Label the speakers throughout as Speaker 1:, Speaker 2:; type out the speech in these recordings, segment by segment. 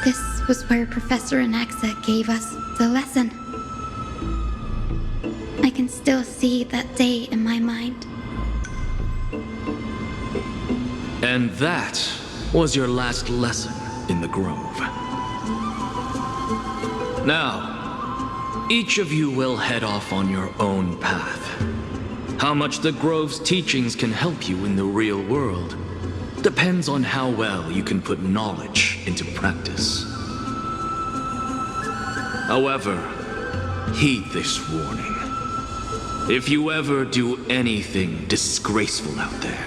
Speaker 1: This was where Professor Anaxa gave us the lesson. I can still see that day in my mind.
Speaker 2: And that was your last lesson in the Grove. Now, each of you will head off on your own path. How much the Grove's teachings can help you in the real world depends on how well you can put knowledge into practice. However, heed this warning. If you ever do anything disgraceful out there,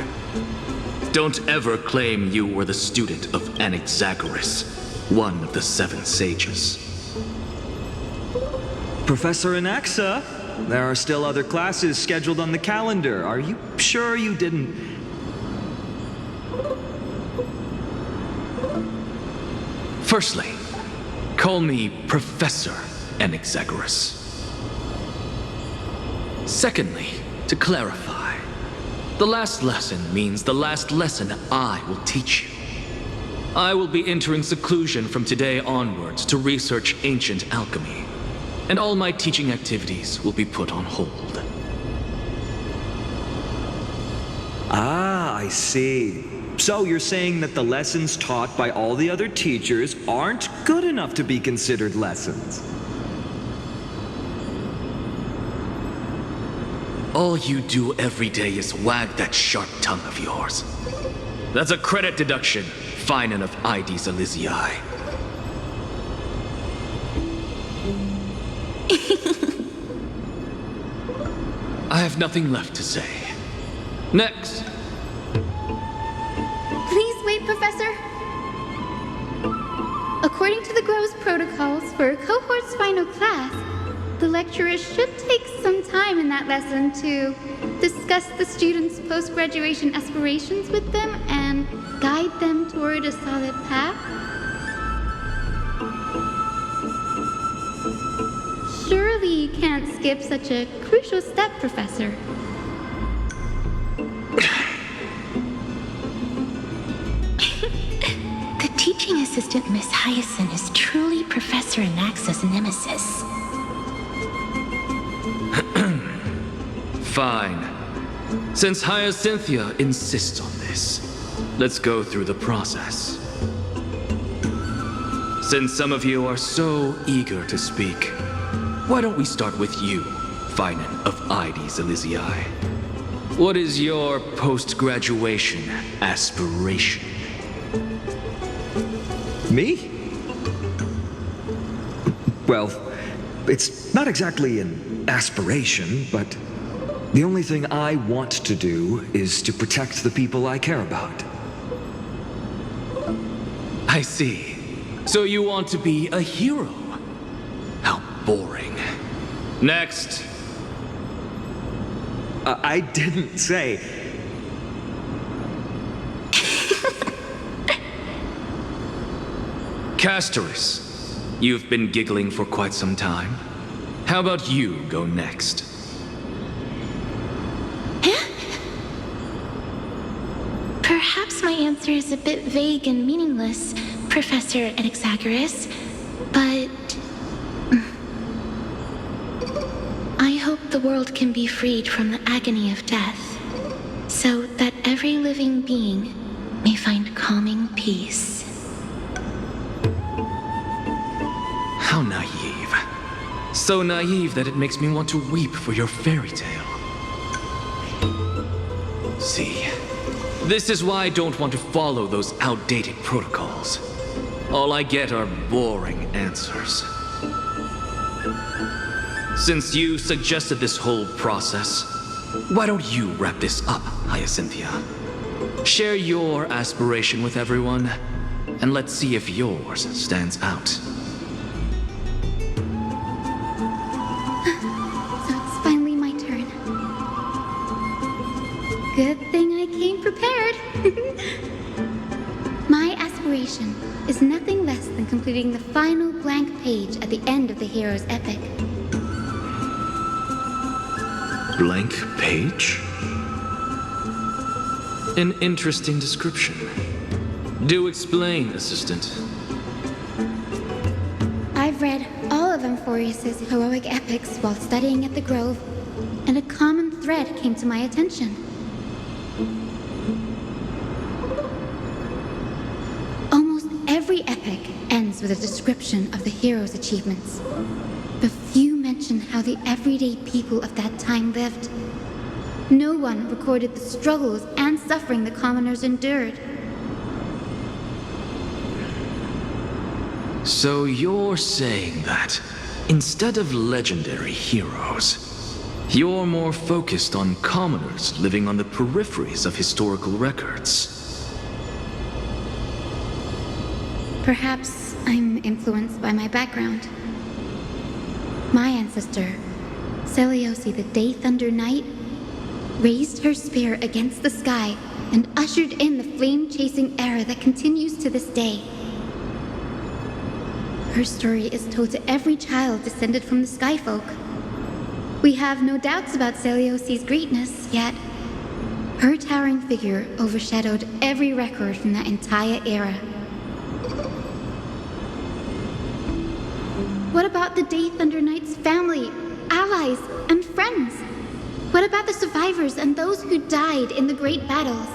Speaker 2: don't ever claim you were the student of Anaxagoras, one of the 7 sages.
Speaker 3: Professor Anaxa, there are still other classes scheduled on the calendar. Are you sure you didn't...
Speaker 2: Firstly, call me Professor Anaxagoras. Secondly, to clarify, the last lesson means the last lesson I will teach you. I will be entering seclusion from today onwards to research ancient alchemy, and all my teaching activities will be put on hold.
Speaker 3: Ah, I see. So you're saying that the lessons taught by all the other teachers aren't good enough to be considered lessons?
Speaker 2: All you do every day is wag that sharp tongue of yours. That's a credit deduction, fine enough IDs Elysii. I have nothing left to say. Next.
Speaker 1: Please wait, Professor. According to the Grove's protocols for a cohort's final class, the lecturer should take some time in that lesson to discuss the students' post-graduation aspirations with them and guide them toward a solid path. Surely you can't skip such a crucial step, Professor.
Speaker 4: The teaching assistant, Miss Hyacinth, is truly Professor Anaxa's nemesis.
Speaker 2: Fine. Since Hyacinthia insists on this, let's go through the process. Since some of you are so eager to speak, why don't we start with you, Finan of IDs Elysii? What is your post-graduation aspiration?
Speaker 3: Me? Well, it's not exactly an aspiration, but the only thing I want to do is to protect the people I care about.
Speaker 2: I see. So you want to be a hero? How boring. Next.
Speaker 3: I didn't say...
Speaker 2: Castoris, you've been giggling for quite some time. How about you go next?
Speaker 4: Perhaps my answer is a bit vague and meaningless, Professor Anaxagoras, but... I hope the world can be freed from the agony of death, so that every living being may find calming peace.
Speaker 2: How naive. So naive that it makes me want to weep for your fairy tale. See, this is why I don't want to follow those outdated protocols. All I get are boring answers. Since you suggested this whole process, why don't you wrap this up, Hyacinthia? Share your aspiration with everyone, and let's see if yours stands out.
Speaker 1: So it's finally my turn. Good thing I came prepared. My aspiration is nothing less than completing the final blank page at the end of the hero's epic.
Speaker 2: Blank page? An interesting description. Do explain, assistant.
Speaker 1: Alphorius's heroic epics while studying at the Grove, and a common thread came to my attention. Almost every epic ends with a description of the hero's achievements, but few mention how the everyday people of that time lived. No one recorded the struggles and suffering the commoners endured.
Speaker 2: So you're saying that, instead of legendary heroes, you're more focused on commoners living on the peripheries of historical records?
Speaker 1: Perhaps I'm influenced by my background. My ancestor, Seliosi the Day Thunder Knight, raised her spear against the sky and ushered in the flame-chasing era that continues to this day. Her story is told to every child descended from the Skyfolk. We have no doubts about Celiosi's greatness, yet her towering figure overshadowed every record from that entire era. What about the Day Thunder Knight's family, allies, and friends? What about the survivors and those who died in the great battles?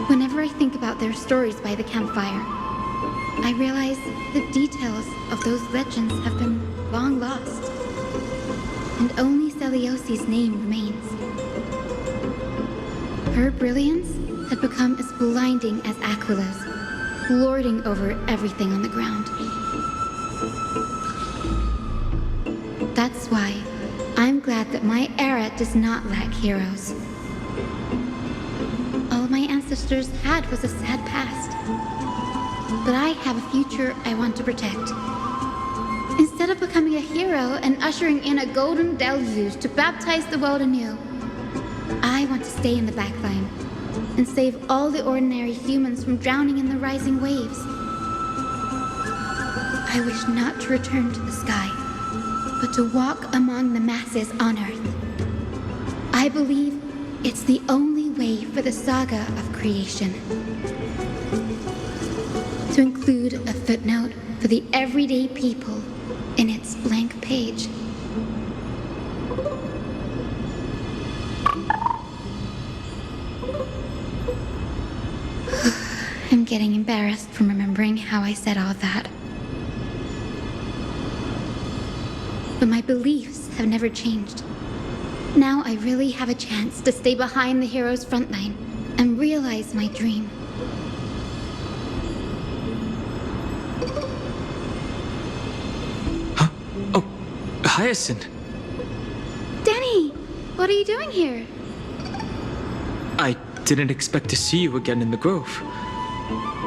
Speaker 1: Whenever I think about their stories by the campfire, I realize the details of those legends have been long lost, and only Celiosi's name remains. Her brilliance had become as blinding as Aquila's, lording over everything on the ground. That's why I'm glad that my era does not lack heroes. All my ancestors had was a sad past, but I have a future I want to protect. Instead of becoming a hero and ushering in a golden deluge to baptize the world anew, I want to stay in the backline and save all the ordinary humans from drowning in the rising waves. I wish not to return to the sky, but to walk among the masses on Earth. I believe it's the only way for the saga of creation. To include a footnote for the everyday people in its blank page. I'm getting embarrassed from remembering how I said all that. But my beliefs have never changed. Now I really have a chance to stay behind the hero's front line and realize my dream.
Speaker 2: Huh? Oh, Hyacinth.
Speaker 1: Danny, what are you doing here?
Speaker 5: I didn't expect to see you again in the Grove.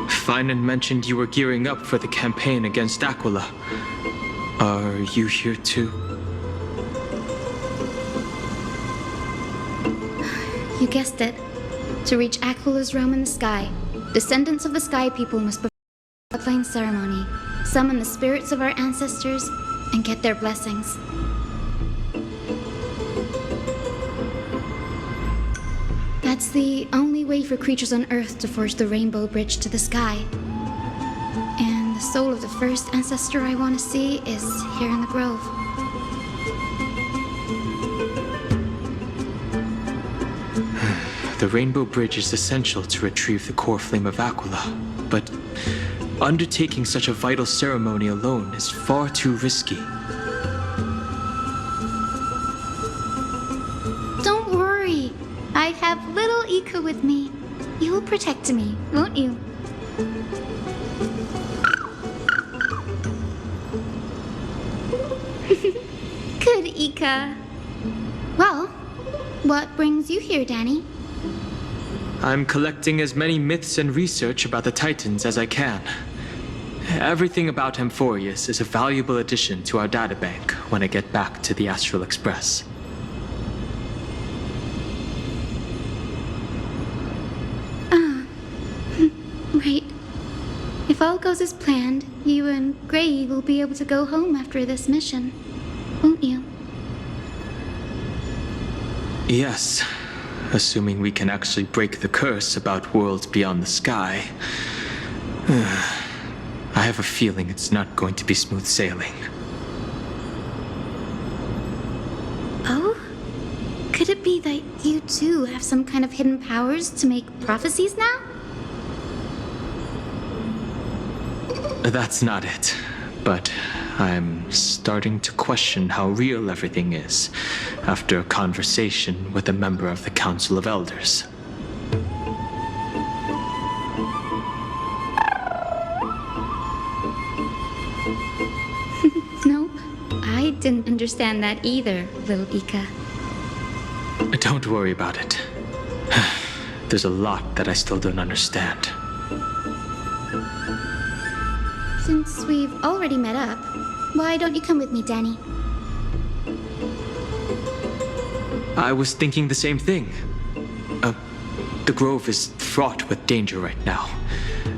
Speaker 5: Finan mentioned you were gearing up for the campaign against Aquila. Are you here too?
Speaker 1: You guessed it. To reach Aquila's realm in the sky, descendants of the Sky People must perform a bloodline ceremony, summon the spirits of our ancestors, and get their blessings. That's the only way for creatures on Earth to forge the rainbow bridge to the sky. And the soul of the first ancestor I want to see is here in the Grove.
Speaker 5: The rainbow bridge is essential to retrieve the core flame of Aquila, but undertaking such a vital ceremony alone is far too risky.
Speaker 1: Don't worry. I have little Ika with me. You'll protect me, won't you? Good, Ika. Well, what brings you here, Danny?
Speaker 5: I'm collecting as many myths and research about the Titans as I can. Everything about Amphorius is a valuable addition to our databank when I get back to the Astral Express.
Speaker 1: Right. If all goes as planned, you and Gray will be able to go home after this mission, won't you?
Speaker 5: Yes, assuming we can actually break the curse about worlds beyond the sky. I have a feeling it's not going to be smooth sailing.
Speaker 1: You too have some kind of hidden powers to make prophecies now?
Speaker 5: That's not it. But I'm starting to question how real everything is after a conversation with a member of the Council of Elders.
Speaker 1: Nope. I didn't understand that either, little Ika.
Speaker 5: Don't worry about it. There's a lot that I still don't understand.
Speaker 1: Since we've already met up, why don't you come with me, Danny?
Speaker 5: I was thinking the same thing. The grove is fraught with danger right now,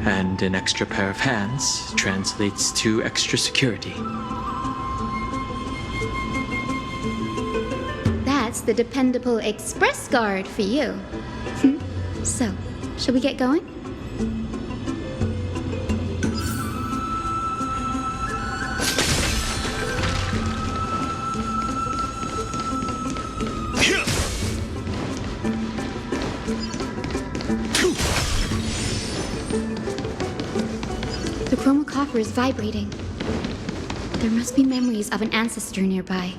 Speaker 5: and an extra pair of hands translates to extra security.
Speaker 1: That's the dependable express guard for you. So, shall we get going? The chromocopter is vibrating. There must be memories of an ancestor nearby.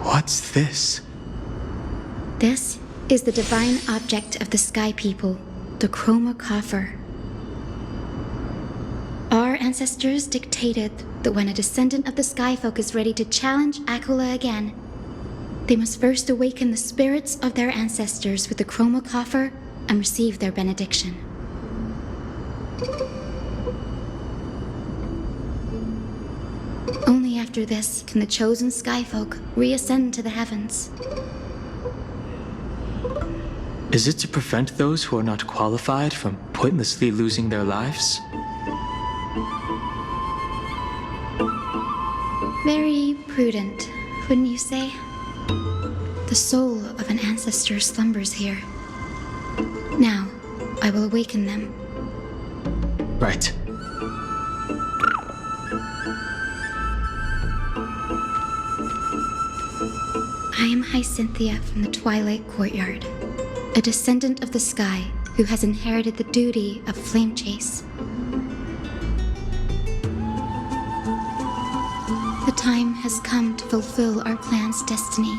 Speaker 5: What's this?
Speaker 1: This is the divine object of the Sky People, the chromocopter. Our ancestors dictated that when a descendant of the Skyfolk is ready to challenge Aquila again, they must first awaken the spirits of their ancestors with the chromocopter and receive their benediction. Only after this can the chosen Skyfolk reascend to the heavens.
Speaker 5: Is it to prevent those who are not qualified from pointlessly losing their lives?
Speaker 1: Very prudent, wouldn't you say? The soul of an ancestor slumbers here. Now, I will awaken them.
Speaker 5: Right.
Speaker 1: I am Hyacinthia from the Twilight Courtyard, a descendant of the sky who has inherited the duty of flame chase. The time has come to fulfill our clan's destiny.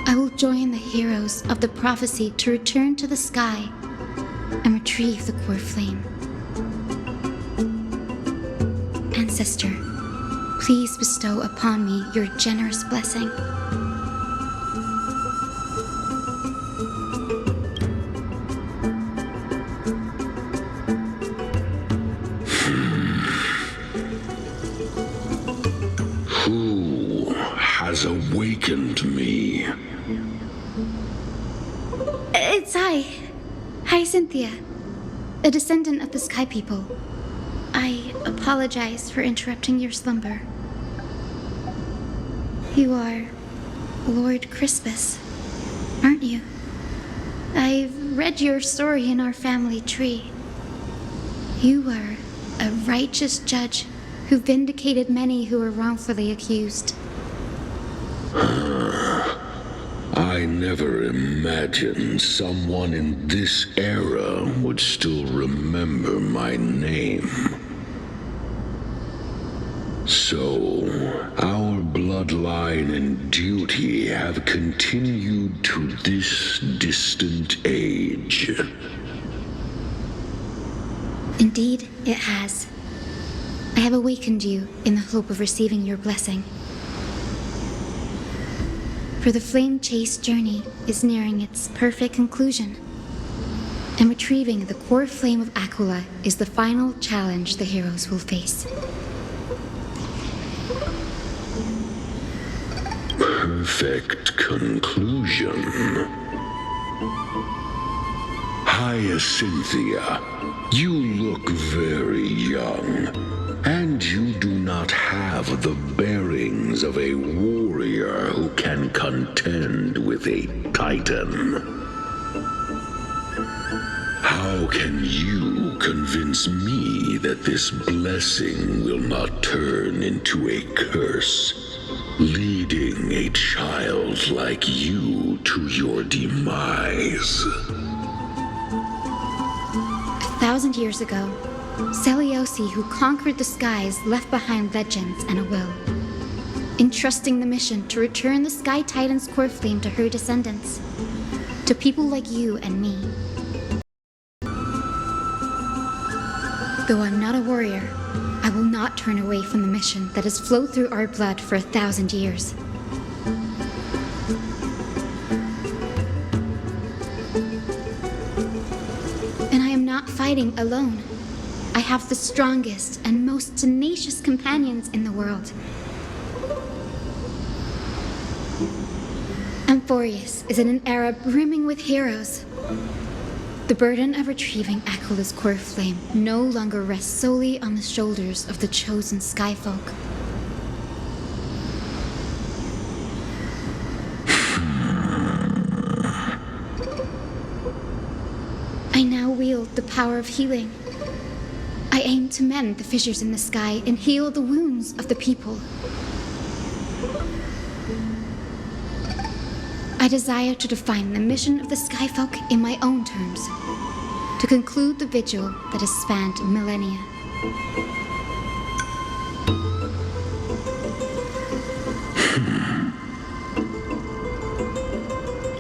Speaker 1: I will join the heroes of the prophecy to return to the sky and retrieve the core flame. Ancestor, please bestow upon me your generous blessing.
Speaker 6: Who has awakened me?
Speaker 1: It's I, Hyacinthia, a descendant of the Sky People. I apologize for interrupting your slumber. You are Lord Crispus, aren't you? I've read your story in our family tree. You are a righteous judge who vindicated many who were wrongfully accused.
Speaker 6: I never imagined someone in this era would still remember my name. So, our bloodline and duty have continued to this distant age.
Speaker 1: Indeed, it has. I have awakened you in the hope of receiving your blessing. For the flame chase journey is nearing its perfect conclusion, and retrieving the core flame of Aquila is the final challenge the heroes will face.
Speaker 6: Perfect conclusion. Hyacinthia, you look very young. And you do not have the bearings of a warrior who can contend with a titan. How can you convince me that this blessing will not turn into a curse, leading a child like you to your demise?
Speaker 1: 1,000 years ago, Seliosi, who conquered the skies, left behind legends and a will, entrusting the mission to return the Sky Titan's core flame to her descendants, to people like you and me. Though I'm not a warrior, I will not turn away from the mission that has flowed through our blood for 1,000 years. And I am not fighting alone. I have the strongest and most tenacious companions in the world. Amphorius is in an era brimming with heroes. The burden of retrieving Aquilus' core flame no longer rests solely on the shoulders of the chosen Skyfolk. I now wield the power of healing. I aim to mend the fissures in the sky and heal the wounds of the people. I desire to define the mission of the Skyfolk in my own terms, to conclude the vigil that has spanned millennia.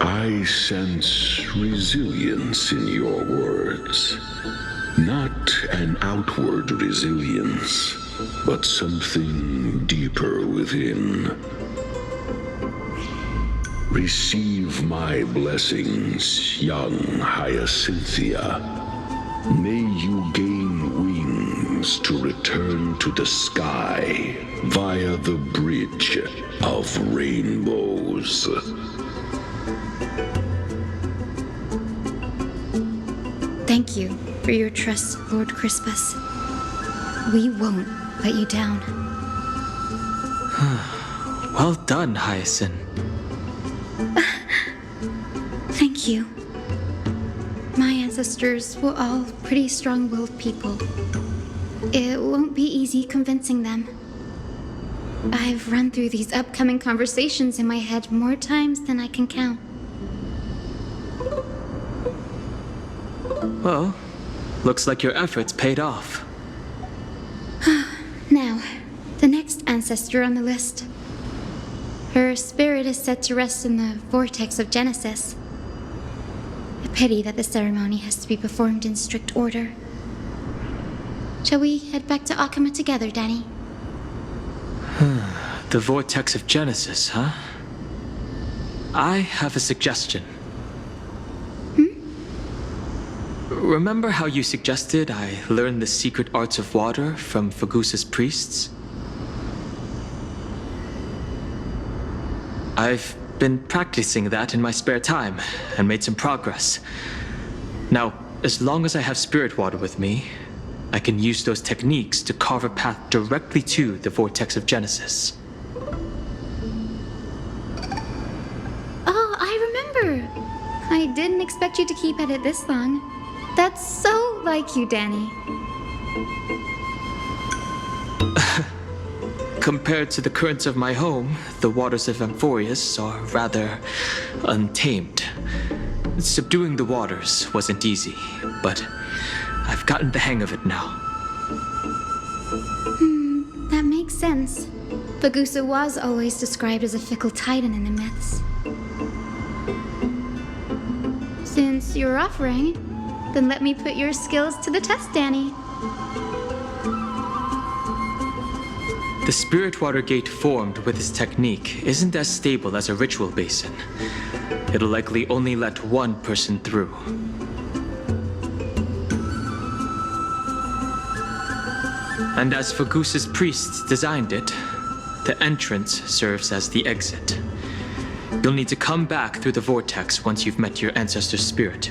Speaker 6: I sense resilience in your words. Not an outward resilience, but something deeper within. Receive my blessings, young Hyacinthia. May you gain wings to return to the sky via the bridge of rainbows.
Speaker 1: Thank you for your trust, Lord Crispus. We won't let you down.
Speaker 5: Well done, Hyacinth.
Speaker 1: Thank you. My ancestors were all pretty strong-willed people. It won't be easy convincing them. I've run through these upcoming conversations in my head more times than I can count.
Speaker 5: Well, looks like your efforts paid off.
Speaker 1: Now, the next ancestor on the list. Her spirit is set to rest in the vortex of Genesis. A pity that the ceremony has to be performed in strict order. Shall we head back to Akama together, Danny?
Speaker 5: The vortex of Genesis, huh? I have a suggestion. Remember how you suggested I learn the secret arts of water from Fagusa's priests? I've been practicing that in my spare time and made some progress. Now, as long as I have spirit water with me, I can use those techniques to carve a path directly to the vortex of Genesis.
Speaker 1: Oh, I remember! I didn't expect you to keep at it this long. That's so like you, Danny.
Speaker 5: Compared to the currents of my home, the waters of Amphorius are rather untamed. Subduing the waters wasn't easy, but I've gotten the hang of it now.
Speaker 1: That makes sense. Fagusa was always described as a fickle titan in the myths. Since you're offering, then let me put your skills to the test, Danny.
Speaker 5: The spirit water gate formed with this technique isn't as stable as a ritual basin. It'll likely only let one person through. And as Fagusa's priests designed it, the entrance serves as the exit. You'll need to come back through the vortex once you've met your ancestor's spirit.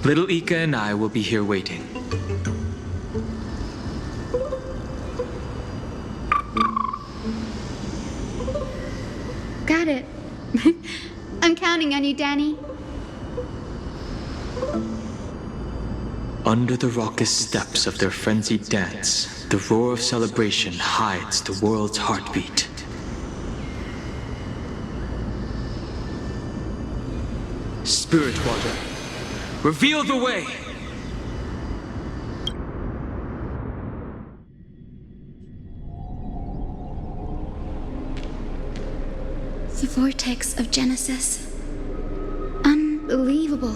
Speaker 5: Little Ika and I will be here waiting.
Speaker 1: Got it. I'm counting on you, Danny.
Speaker 5: Under the raucous steps of their frenzied dance, the roar of celebration hides the world's heartbeat. Spirit water, reveal the way!
Speaker 1: The vortex of Genesis. Unbelievable.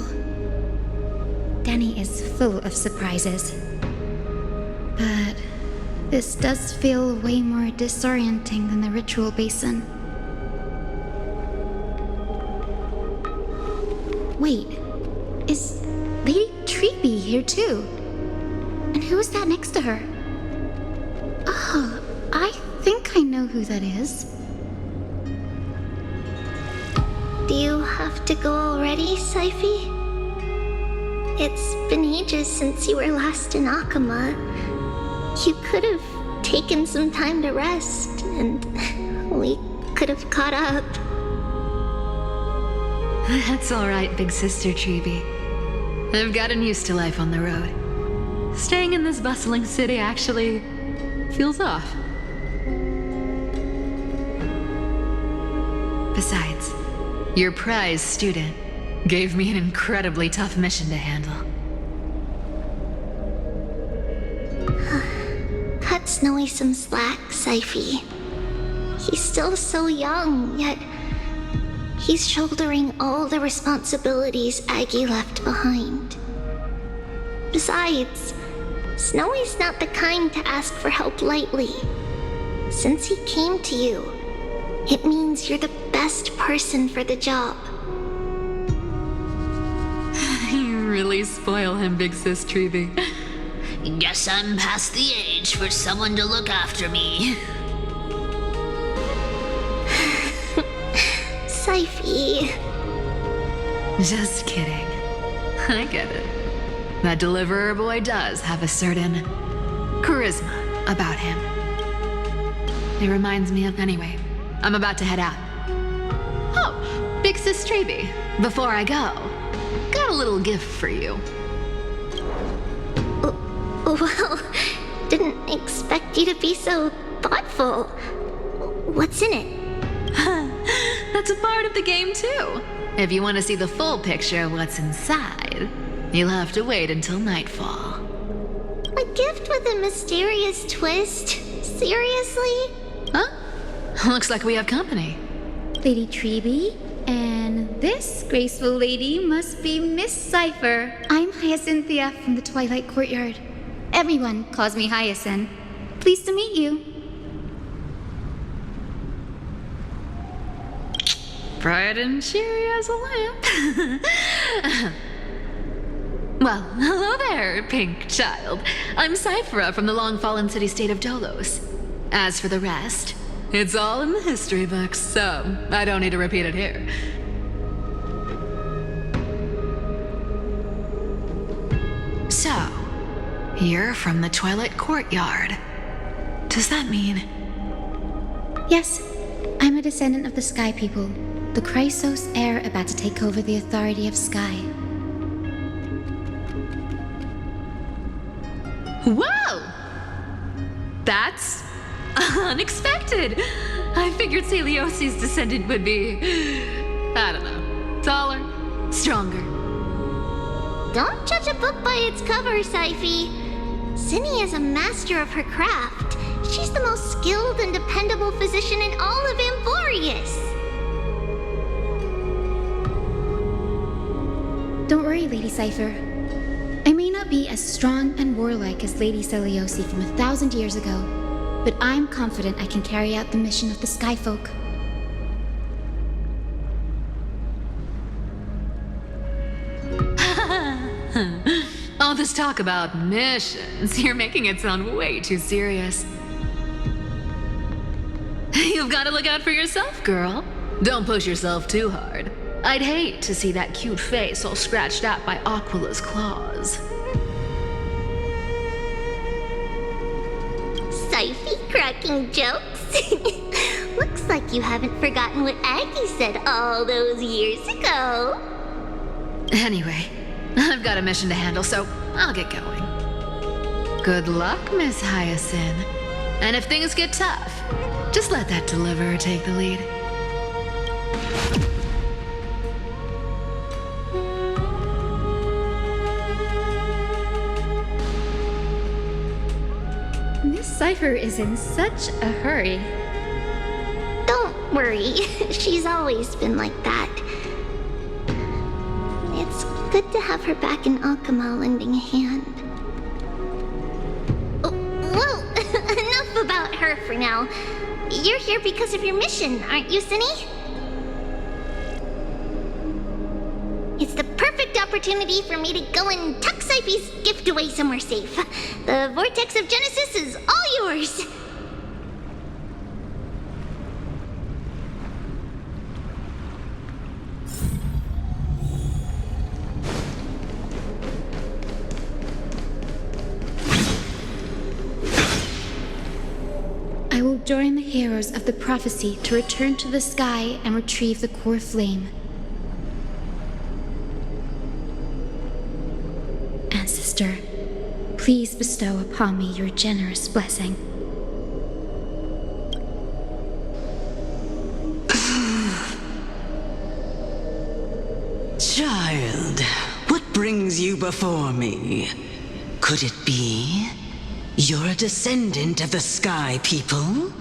Speaker 1: Danny is full of surprises. But this does feel way more disorienting than the ritual basin. Wait, is Lady Treeby here too? And who is that next to her? Oh, I think I know who that is.
Speaker 4: Do you have to go already, Syphie? It's been ages since you were last in Akama. You could have taken some time to rest, and we could have caught up.
Speaker 7: That's all right, big sister Treeby. I've gotten used to life on the road. Staying in this bustling city actually feels off. Besides, your prize student gave me an incredibly tough mission to handle.
Speaker 4: Cut Snowy some slack, Syphie. He's still so young, yet he's shouldering all the responsibilities Aggie left behind. Besides, Snowy's not the kind to ask for help lightly. Since he came to you, it means you're the best person for the job.
Speaker 7: You really spoil him, big sis Treeby.
Speaker 8: Guess I'm past the age for someone to look after me.
Speaker 4: Syphie.
Speaker 7: Just kidding. I get it. That deliverer boy does have a certain charisma about him. It reminds me of... Anyway, I'm about to head out. Oh, big sis Treeby, before I go, got a little gift for you.
Speaker 4: Well, didn't expect you to be so thoughtful. What's in it?
Speaker 7: That's a part of the game, too. If you want to see the full picture of what's inside, you'll have to wait until nightfall.
Speaker 4: A gift with a mysterious twist? Seriously?
Speaker 7: Huh? Looks like we have company.
Speaker 1: Lady Treeby, and this graceful lady must be Miss Cypher. I'm Hyacinthia from the Twilight Courtyard. Everyone calls me Hyacinth. Pleased to meet you.
Speaker 7: Bright and cheery as a lamp. Well, hello there, pink child. I'm Cyphera from the long-fallen city-state of Dolos. As for the rest, it's all in the history books, so I don't need to repeat it here. So, you're from the Twilight Courtyard. Does that mean...
Speaker 1: Yes, I'm a descendant of the Sky People, the Chrysos heir about to take over the authority of Sky.
Speaker 7: Whoa! That's unexpected. I figured Celiosi's descendant would be, I don't know, taller, stronger.
Speaker 4: Don't judge a book by its cover, Syphie. Zinni is a master of her craft. She's the most skilled and dependable physician in all of Amphorius.
Speaker 1: Don't worry, Lady Cypher. I may not be as strong and warlike as Lady Celiosi from 1,000 years ago, but I'm confident I can carry out the mission of the Skyfolk.
Speaker 7: All this talk about missions, you're making it sound way too serious. You've got to look out for yourself, girl. Don't push yourself too hard. I'd hate to see that cute face all scratched out by Aquila's claws.
Speaker 4: Syphie cracking jokes? Looks like you haven't forgotten what Aggie said all those years ago.
Speaker 7: Anyway, I've got a mission to handle, so I'll get going. Good luck, Miss Hyacinth. And if things get tough, just let that deliverer take the lead.
Speaker 1: Miss Cypher is in such a hurry.
Speaker 4: Don't worry, she's always been like that. It's good to have her back in Akama lending a hand. Oh, well, enough about her for now. You're here because of your mission, aren't you, Cinny? It's the perfect opportunity for me to go and tuck Cyphy's gift away somewhere safe. The Vortex of Genesis is all yours.
Speaker 1: I will join the heroes of the prophecy to return to the sky and retrieve the core flame. Ancestor, please bestow upon me your generous blessing.
Speaker 9: Child, what brings you before me? Could it be you're a descendant of the Sky People?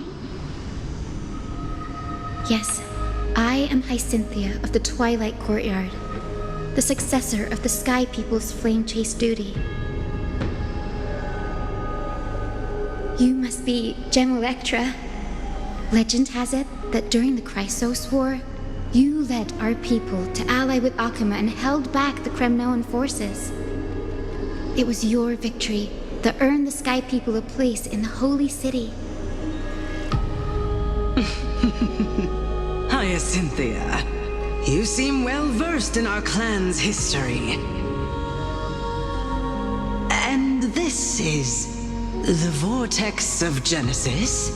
Speaker 1: Yes, I am Hyacinthia of the Twilight Courtyard, the successor of the Sky People's Flame Chase duty. You must be Gem Electra. Legend has it that during the Chrysos War, you led our people to ally with Akama and held back the Kremnoan forces. It was your victory that earned the Sky People a place in the Holy City.
Speaker 9: Hyacinthia, you seem well versed in our clan's history. And this is the Vortex of Genesis?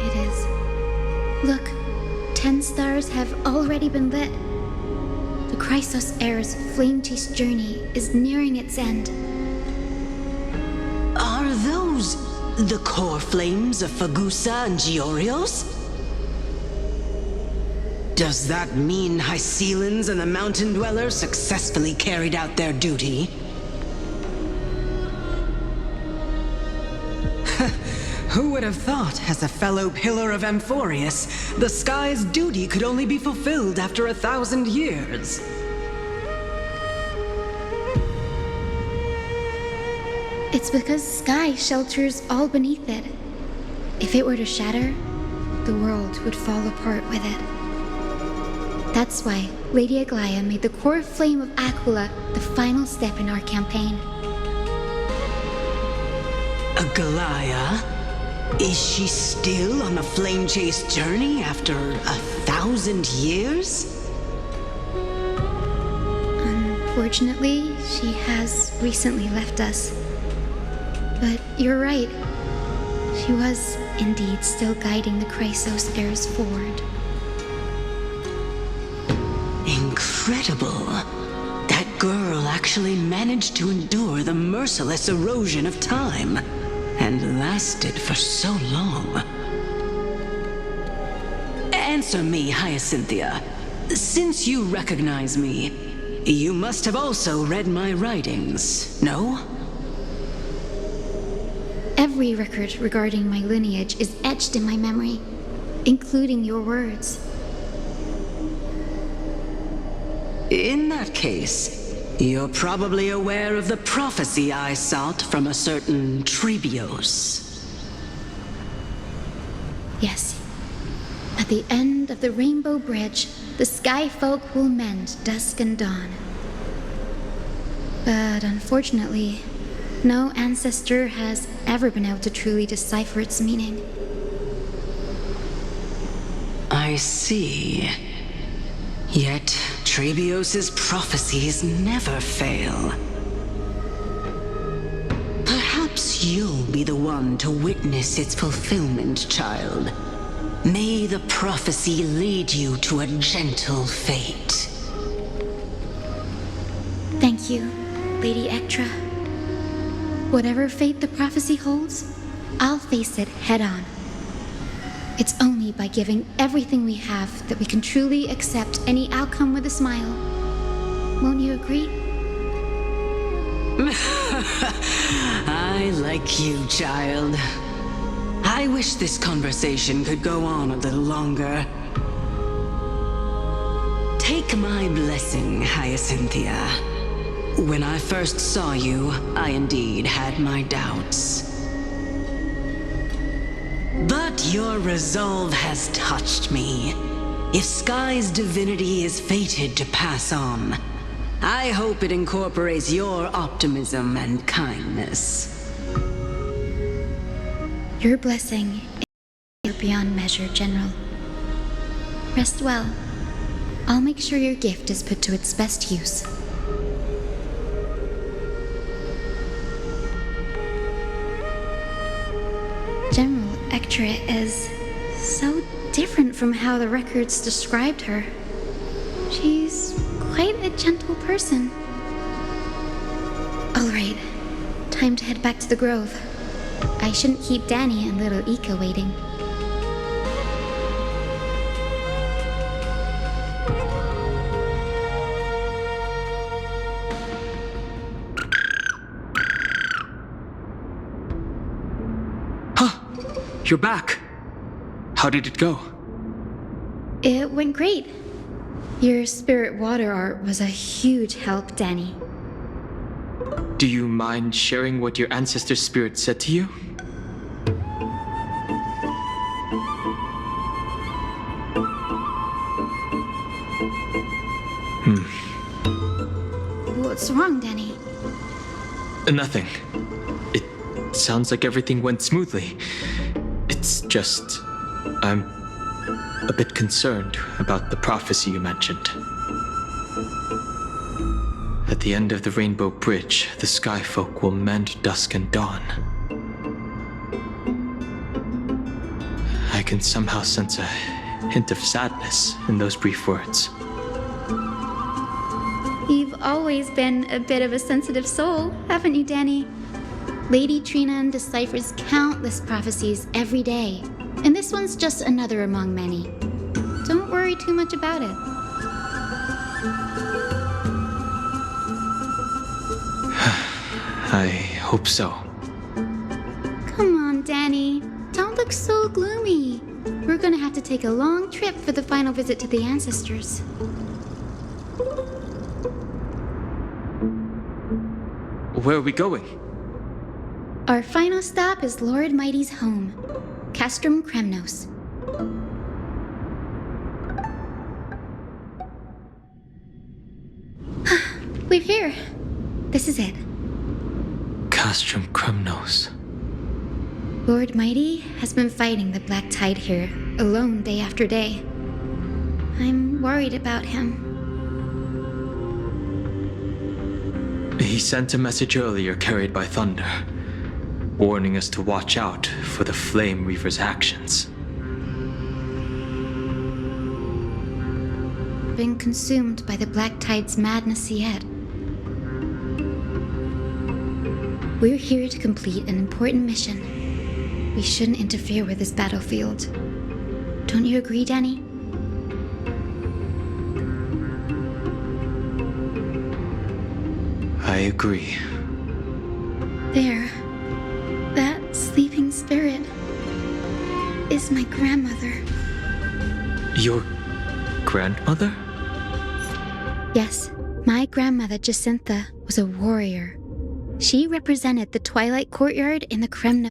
Speaker 1: It is. Look, 10 stars have already been lit. The Chrysos Heir's flame chase journey is nearing its end.
Speaker 9: Are those the core flames of Fagusa and Giorios? Does that mean Hycelans and the Mountain Dwellers successfully carried out their duty? Who would have thought, as a fellow pillar of Amphorius, the sky's duty could only be fulfilled after 1,000 years?
Speaker 1: It's because sky shelters all beneath it. If it were to shatter, the world would fall apart with it. That's why Lady Aglaya made the core flame of Aquila the final step in our campaign.
Speaker 9: Aglaya? Is she still on the flame chase journey after 1,000 years?
Speaker 1: Unfortunately, she has recently left us. But you're right. She was indeed still guiding the Chrysos heirs forward.
Speaker 9: Incredible. That girl actually managed to endure the merciless erosion of time. And lasted for so long. Answer me, Hyacinthia. Since you recognize me, you must have also read my writings, no?
Speaker 1: Every record regarding my lineage is etched in my memory, including your words.
Speaker 9: In that case, you're probably aware of the prophecy I sought from a certain Trebios.
Speaker 1: Yes. At the end of the Rainbow Bridge, the Sky Folk will mend dusk and dawn. But unfortunately, no ancestor has ever been able to truly decipher its meaning.
Speaker 9: I see. Yet, Trebios' prophecies never fail. Perhaps you'll be the one to witness its fulfillment, child. May the prophecy lead you to a gentle fate.
Speaker 1: Thank you, Lady Ektra. Whatever fate the prophecy holds, I'll face it head on. It's only by giving everything we have that we can truly accept any outcome with a smile. Won't you agree?
Speaker 9: I like you, child. I wish this conversation could go on a little longer. Take my blessing, Hyacinthia. When I first saw you, I indeed had my doubts. But your resolve has touched me. If Sky's divinity is fated to pass on, I hope it incorporates your optimism and kindness.
Speaker 1: Your blessing is beyond measure, General. Rest well. I'll make sure your gift is put to its best use. General Ektra is so different from how the records described her. She's quite a gentle person. All right, time to head back to the grove. I shouldn't keep Danny and little Ika waiting.
Speaker 5: You're back. How did it go?
Speaker 1: It went great. Your spirit water art was a huge help, Danny.
Speaker 5: Do you mind sharing what your ancestor spirit said to you?
Speaker 1: What's wrong, Danny?
Speaker 5: Nothing. It sounds like everything went smoothly. It's just... I'm a bit concerned about the prophecy you mentioned. At the end of the Rainbow Bridge, the Sky Folk will mend dusk and dawn. I can somehow sense a hint of sadness in those brief words.
Speaker 1: You've always been a bit of a sensitive soul, haven't you, Danny? Lady Trina deciphers countless prophecies every day, and this one's just another among many. Don't worry too much about it.
Speaker 5: I hope so.
Speaker 1: Come on, Danny. Don't look so gloomy. We're gonna have to take a long trip for the final visit to the ancestors.
Speaker 5: Where are we going?
Speaker 1: Our final stop is Lord Mighty's home, Castrum Kremnos. We're here. This is it.
Speaker 5: Castrum Kremnos.
Speaker 1: Lord Mighty has been fighting the Black Tide here, alone day after day. I'm worried about him.
Speaker 5: He sent a message earlier carried by thunder, warning us to watch out for the Flame Reaver's actions.
Speaker 1: Been consumed by the Black Tide's madness yet. We're here to complete an important mission. We shouldn't interfere with this battlefield. Don't you agree, Danny?
Speaker 5: I agree.
Speaker 1: There. That sleeping spirit is my grandmother.
Speaker 5: Your grandmother?
Speaker 1: Yes, my grandmother Jacintha was a warrior. She represented the Twilight Courtyard in the Kremnos.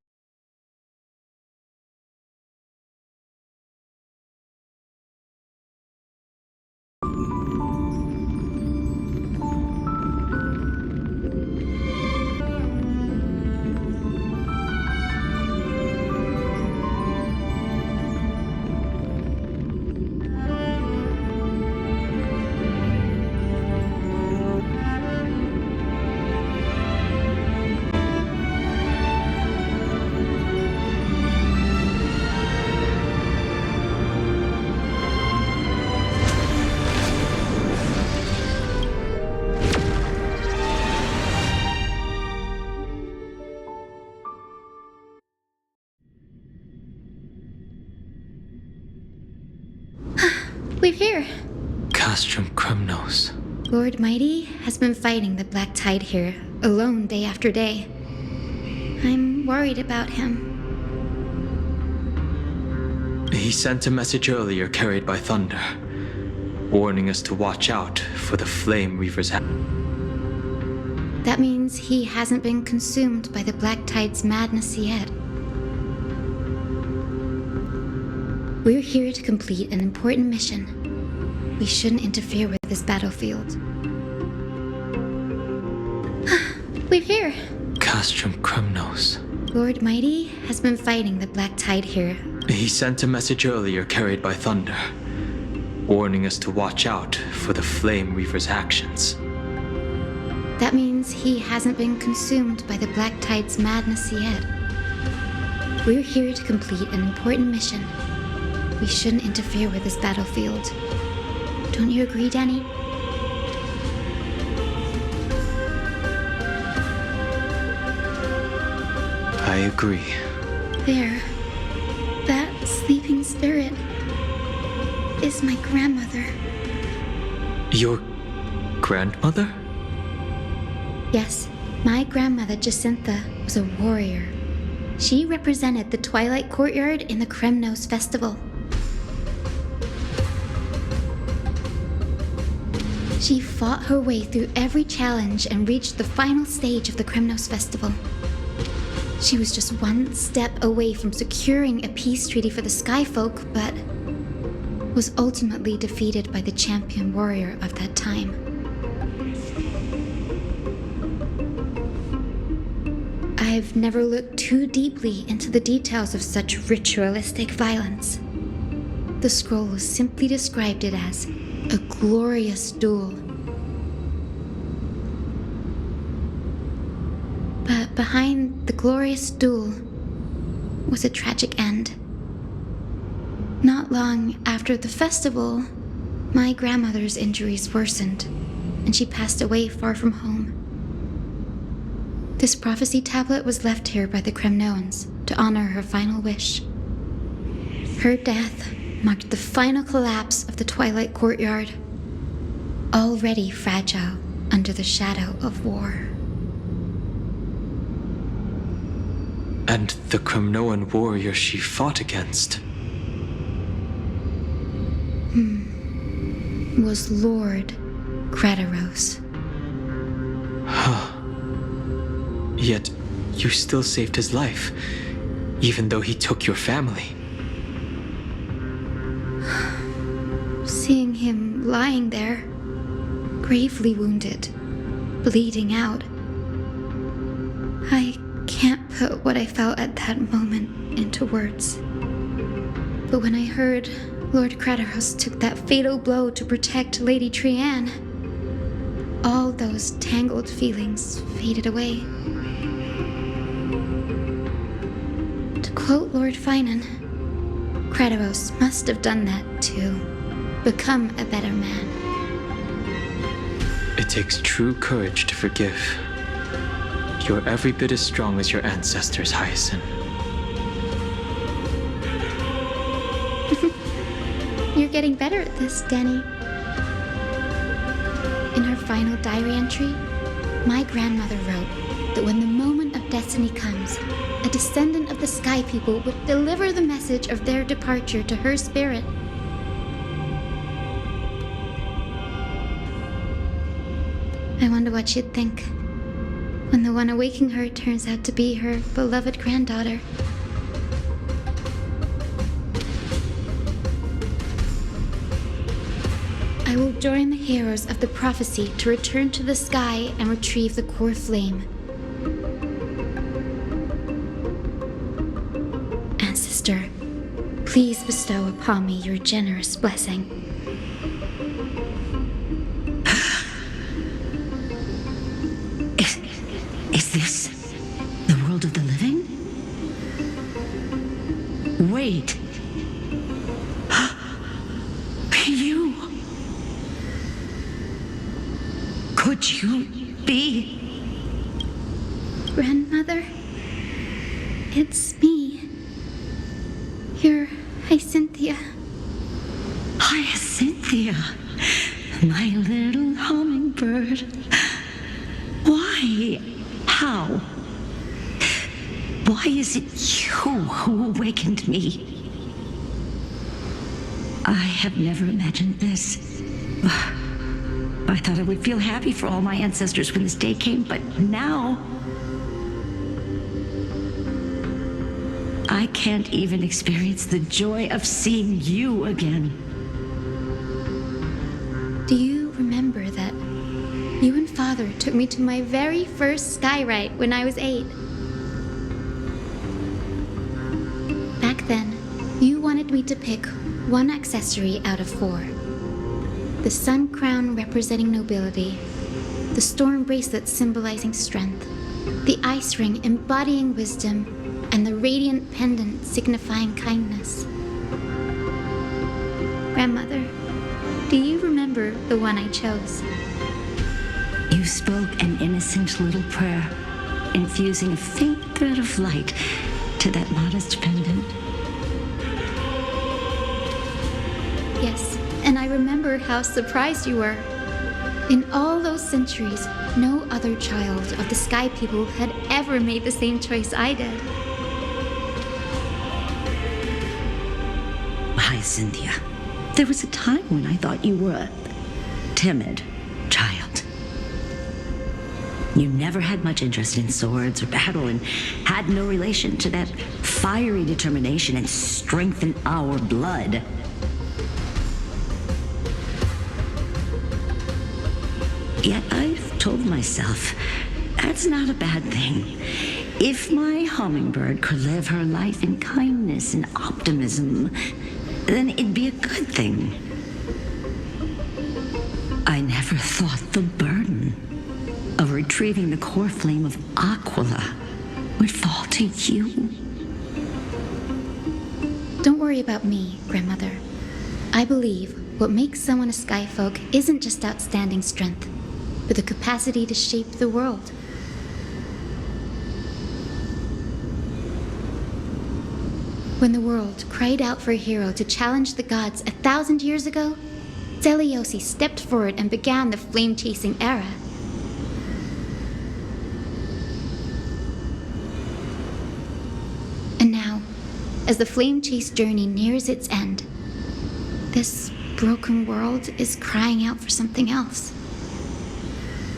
Speaker 5: Castrum Kremnos.
Speaker 1: Lord Mighty has been fighting the Black Tide here, alone day after day. I'm worried about him.
Speaker 5: He sent a message earlier carried by thunder, warning us to watch out for the Flame Reaver's
Speaker 1: That means he hasn't been consumed by the Black Tide's madness yet. We're here to complete an important mission. We shouldn't interfere with this battlefield. We're here.
Speaker 5: Castrum Kremnos.
Speaker 1: Lord Mighty has been fighting the Black Tide here.
Speaker 5: He sent a message earlier carried by thunder, warning us to watch out for the Flame Reaver's actions.
Speaker 1: That means he hasn't been consumed by the Black Tide's madness yet. We're here to complete an important mission. We shouldn't interfere with this battlefield. Don't you agree, Danny?
Speaker 5: I agree.
Speaker 1: There. That sleeping spirit is my grandmother.
Speaker 5: Your grandmother?
Speaker 1: Yes, my grandmother Jacintha was a warrior. She represented the Twilight Courtyard in the Kremnos Festival. She fought her way through every challenge and reached the final stage of the Kremnos Festival. She was just one step away from securing a peace treaty for the Skyfolk, but was ultimately defeated by the champion warrior of that time. I've never looked too deeply into the details of such ritualistic violence. The scroll simply described it as a glorious duel. But behind the glorious duel was a tragic end. Not long after the festival, my grandmother's injuries worsened, and she passed away far from home. This prophecy tablet was left here by the Kremnoans to honor her final wish. Her death marked the final collapse of the Twilight Courtyard, already fragile under the shadow of war.
Speaker 5: And the Kremnoan warrior she fought against
Speaker 1: was Lord Kratos.
Speaker 5: Yet you still saved his life, even though he took your family.
Speaker 1: Seeing him lying there, gravely wounded, bleeding out, I can't put what I felt at that moment into words. But when I heard Lord Kratos took that fatal blow to protect Lady Trianne, all those tangled feelings faded away. To quote Lord Finan, Kratos must have done that to become a better man.
Speaker 5: It takes true courage to forgive. You're every bit as strong as your ancestors, Hyacinth.
Speaker 1: You're getting better at this, Danny. In her final diary entry, my grandmother wrote that when the moment of destiny comes, a descendant of the Sky People would deliver the message of their departure to her spirit. I wonder what she'd think when the one awaking her turns out to be her beloved granddaughter. I will join the heroes of the prophecy to return to the sky and retrieve the core flame. Ancestor, please bestow upon me your generous blessing.
Speaker 9: Is this the world of the living? Wait. You. Could you be?
Speaker 1: Grandmother, it's me. You're Hyacinthia.
Speaker 9: Hyacinthia.
Speaker 10: My little hummingbird. Why? How? Why is it you who awakened me? I have never imagined this. I thought I would feel happy for all my ancestors when this day came, but now I can't even experience the joy of seeing you again.
Speaker 1: Do you remember that you and Father took me to my very first sky ride when I was 8? Back then, you wanted me to pick one accessory out of 4. The sun crown representing nobility, the storm bracelet symbolizing strength, the ice ring embodying wisdom, and the radiant pendant signifying kindness. Grandmother, do you remember the one I chose?
Speaker 10: You spoke an innocent little prayer, infusing a faint thread of light to that modest pendant.
Speaker 1: Yes, and I remember how surprised you were. In all those centuries, no other child of the Sky People had ever made the same choice I did.
Speaker 10: Hi, Cynthia. There was a time when I thought you were a timid child. You never had much interest in swords or battle and had no relation to that fiery determination and strength in our blood. Yet I've told myself, that's not a bad thing. If my hummingbird could live her life in kindness and optimism, then it'd be a good thing. I never thought the burden of retrieving the core flame of Aquila would fall to you.
Speaker 1: Don't worry about me, Grandmother. I believe what makes someone a Skyfolk isn't just outstanding strength, but the capacity to shape the world. When the world cried out for a hero to challenge the gods 1,000 years ago, Zeliosi stepped forward and began the flame-chasing era. And now, as the flame chase journey nears its end, this broken world is crying out for something else.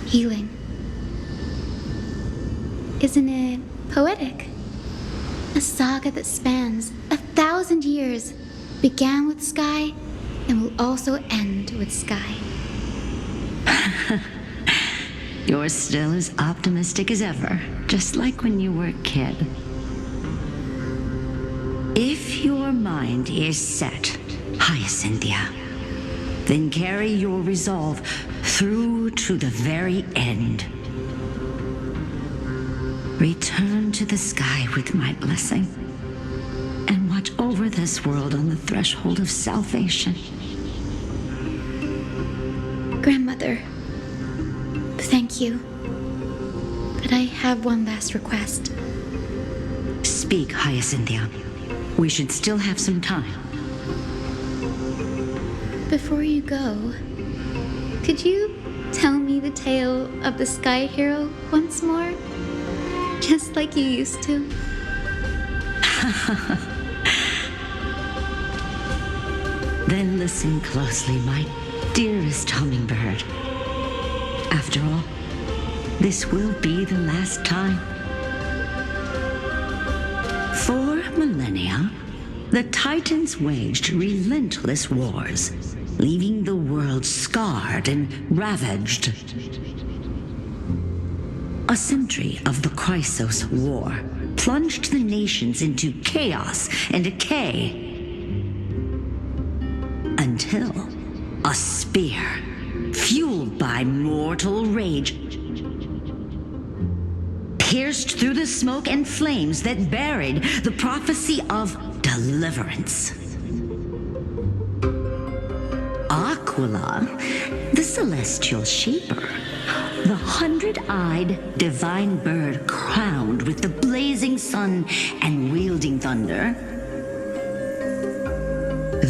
Speaker 1: Healing. Isn't it poetic? A saga that spans 1,000 years, began with Sky, and will also end with Sky.
Speaker 10: You're still as optimistic as ever, just like when you were a kid. If your mind is set, Hyacinthia, then carry your resolve through to the very end. Return to the sky with my blessing, and watch over this world on the threshold of salvation.
Speaker 1: Grandmother, thank you. But I have one last request.
Speaker 10: Speak, Hyacinthia. We should still have some time.
Speaker 1: Before you go, could you tell me the tale of the Sky Hero once more? Just like you used to.
Speaker 10: Then listen closely, my dearest hummingbird. After all, this will be the last time. For millennia, the Titans waged relentless wars, leaving the world scarred and ravaged. A century of the Chrysos War plunged the nations into chaos and decay, until a spear, fueled by mortal rage, pierced through the smoke and flames that buried the prophecy of deliverance. Aquila, the celestial shaper, the 100-eyed divine bird crowned with the blazing sun and wielding thunder,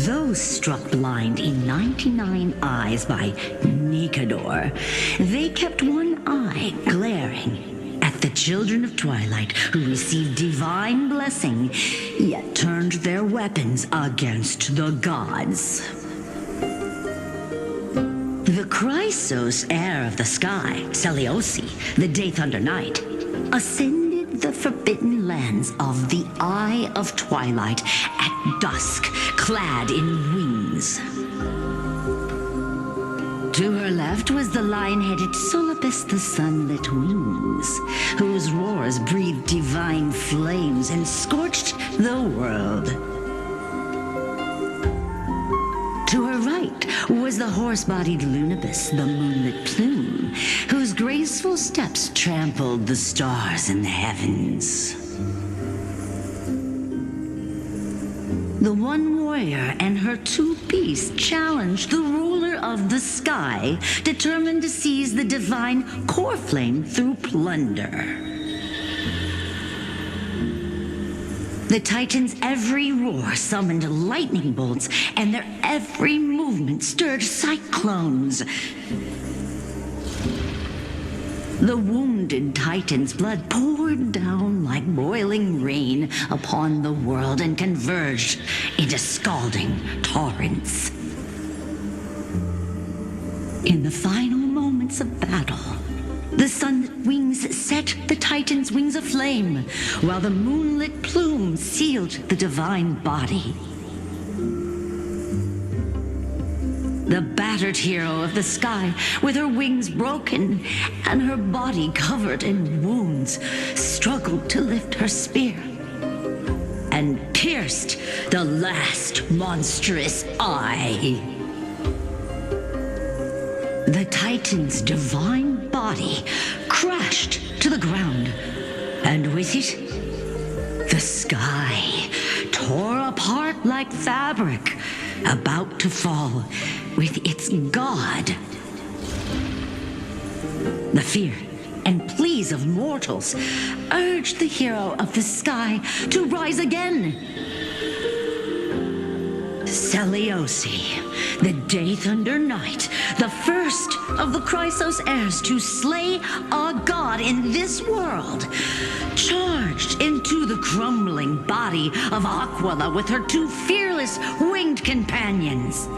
Speaker 10: Though struck blind in 99 eyes by Nikador, they kept one eye glaring at the children of Twilight who received divine blessing, yet turned their weapons against the gods. The Chrysos heir of the sky, Seliosi, the Day Thunder Knight, ascended the forbidden lands of the Eye of Twilight at dusk, clad in wings. To her left was the lion-headed Solipus the Sunlit Wings, whose roars breathed divine flames and scorched the world. To her right was the horse-bodied Lunibus, the Moonlit Plume, whose graceful steps trampled the stars in the heavens. The one warrior and her two beasts challenged the ruler of the sky, determined to seize the divine core flame through plunder. The Titans' every roar summoned lightning bolts, and their every movement stirred cyclones. The wounded Titan's blood poured down like boiling rain upon the world and converged into scalding torrents. In the final moments of battle, the Sunlit Wings set the Titan's wings aflame, while the Moonlit Plume sealed the divine body. The battered hero of the sky, with her wings broken and her body covered in wounds, struggled to lift her spear and pierced the last monstrous eye. The Titan's divine body crashed to the ground, and with it, the sky tore apart like fabric, about to fall with its god. The fear and pleas of mortals urged the hero of the sky to rise again. Seliosi, the Day Thunder Knight, the first of the Chrysos heirs to slay a god in this world, charged into the crumbling body of Aquila with her two fearless winged companions.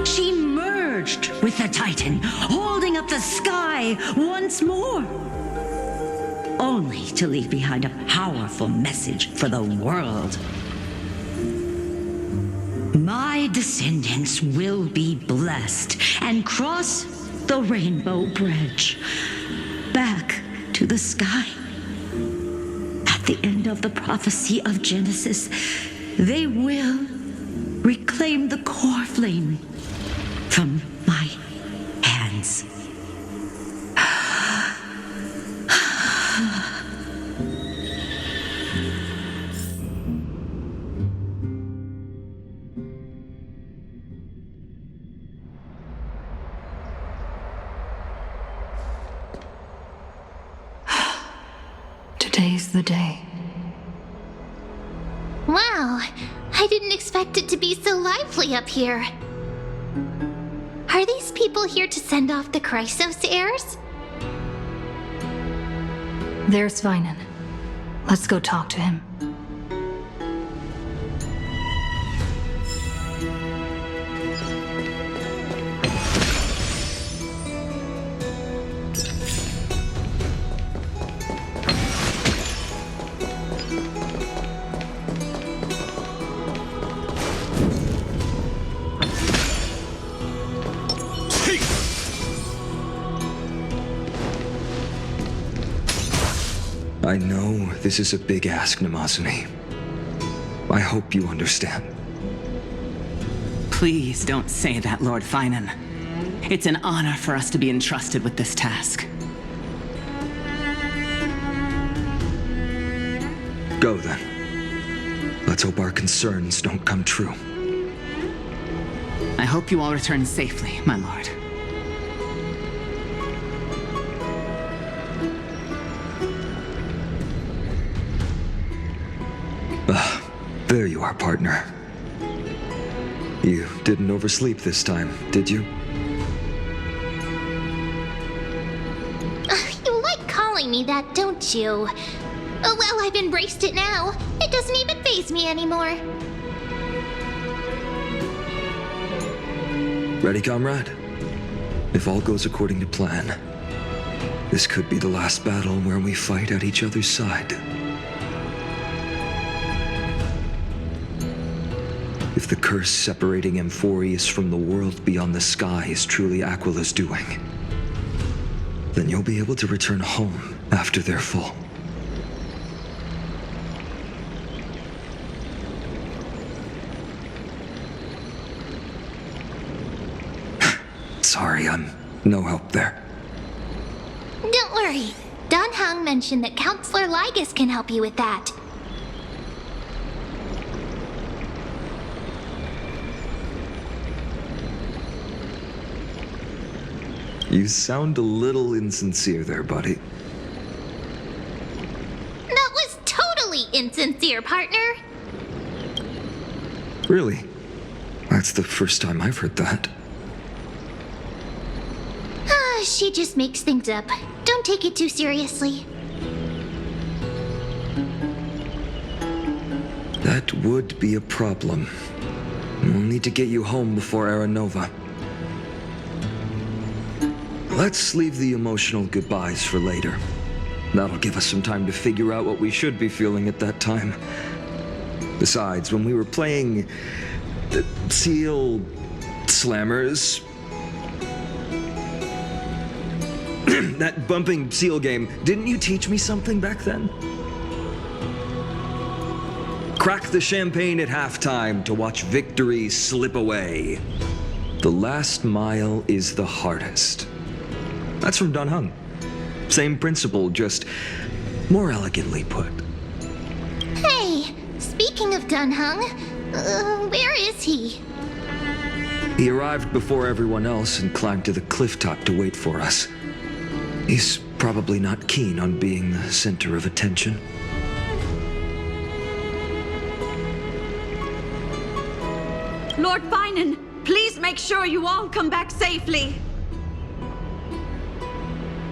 Speaker 10: She merged with the Titan, holding up the sky once more, only to leave behind a powerful message for the world. My descendants will be blessed and cross the Rainbow Bridge back to the sky. At the end of the prophecy of Genesis, they will reclaim the core flame from my hands.
Speaker 7: Today's the day.
Speaker 4: Wow, I didn't expect it to be so lively up here. Are these people here to send off the Chrysos heirs?
Speaker 7: There's Svinen. Let's go talk to him.
Speaker 3: I know this is a big ask, Namasune. I hope you understand.
Speaker 11: Please don't say that, Lord Finan. It's an honor for us to be entrusted with this task.
Speaker 3: Go then. Let's hope our concerns don't come true.
Speaker 11: I hope you all return safely, my lord.
Speaker 3: There you are, partner. You didn't oversleep this time, did you?
Speaker 4: You like calling me that, don't you? Oh, well, I've embraced it now. It doesn't even faze me anymore.
Speaker 3: Ready, comrade? If all goes according to plan, this could be the last battle where we fight at each other's side. If the curse separating Amphorius from the world beyond the sky is truly Aquila's doing, then you'll be able to return home after their fall. Sorry, I'm no help there.
Speaker 4: Don't worry. Don Hung mentioned that Counselor Lygus can help you with that.
Speaker 3: You sound a little insincere there, buddy.
Speaker 4: That was totally insincere, partner.
Speaker 3: Really? That's the first time I've heard that.
Speaker 4: She just makes things up. Don't take it too seriously.
Speaker 3: That would be a problem. We'll need to get you home before Aranova. Let's leave the emotional goodbyes for later. That'll give us some time to figure out what we should be feeling at that time. Besides, when we were playing the Seal Slammers, that bumping seal game, didn't you teach me something back then? Crack the champagne at halftime to watch victory slip away. The last mile is the hardest. That's from Don Hung. Same principle, just more elegantly put.
Speaker 4: Hey, speaking of Don Hung, where is he?
Speaker 3: He arrived before everyone else and climbed to the cliff top to wait for us. He's probably not keen on being the center of attention.
Speaker 12: Lord Finan, please make sure you all come back safely.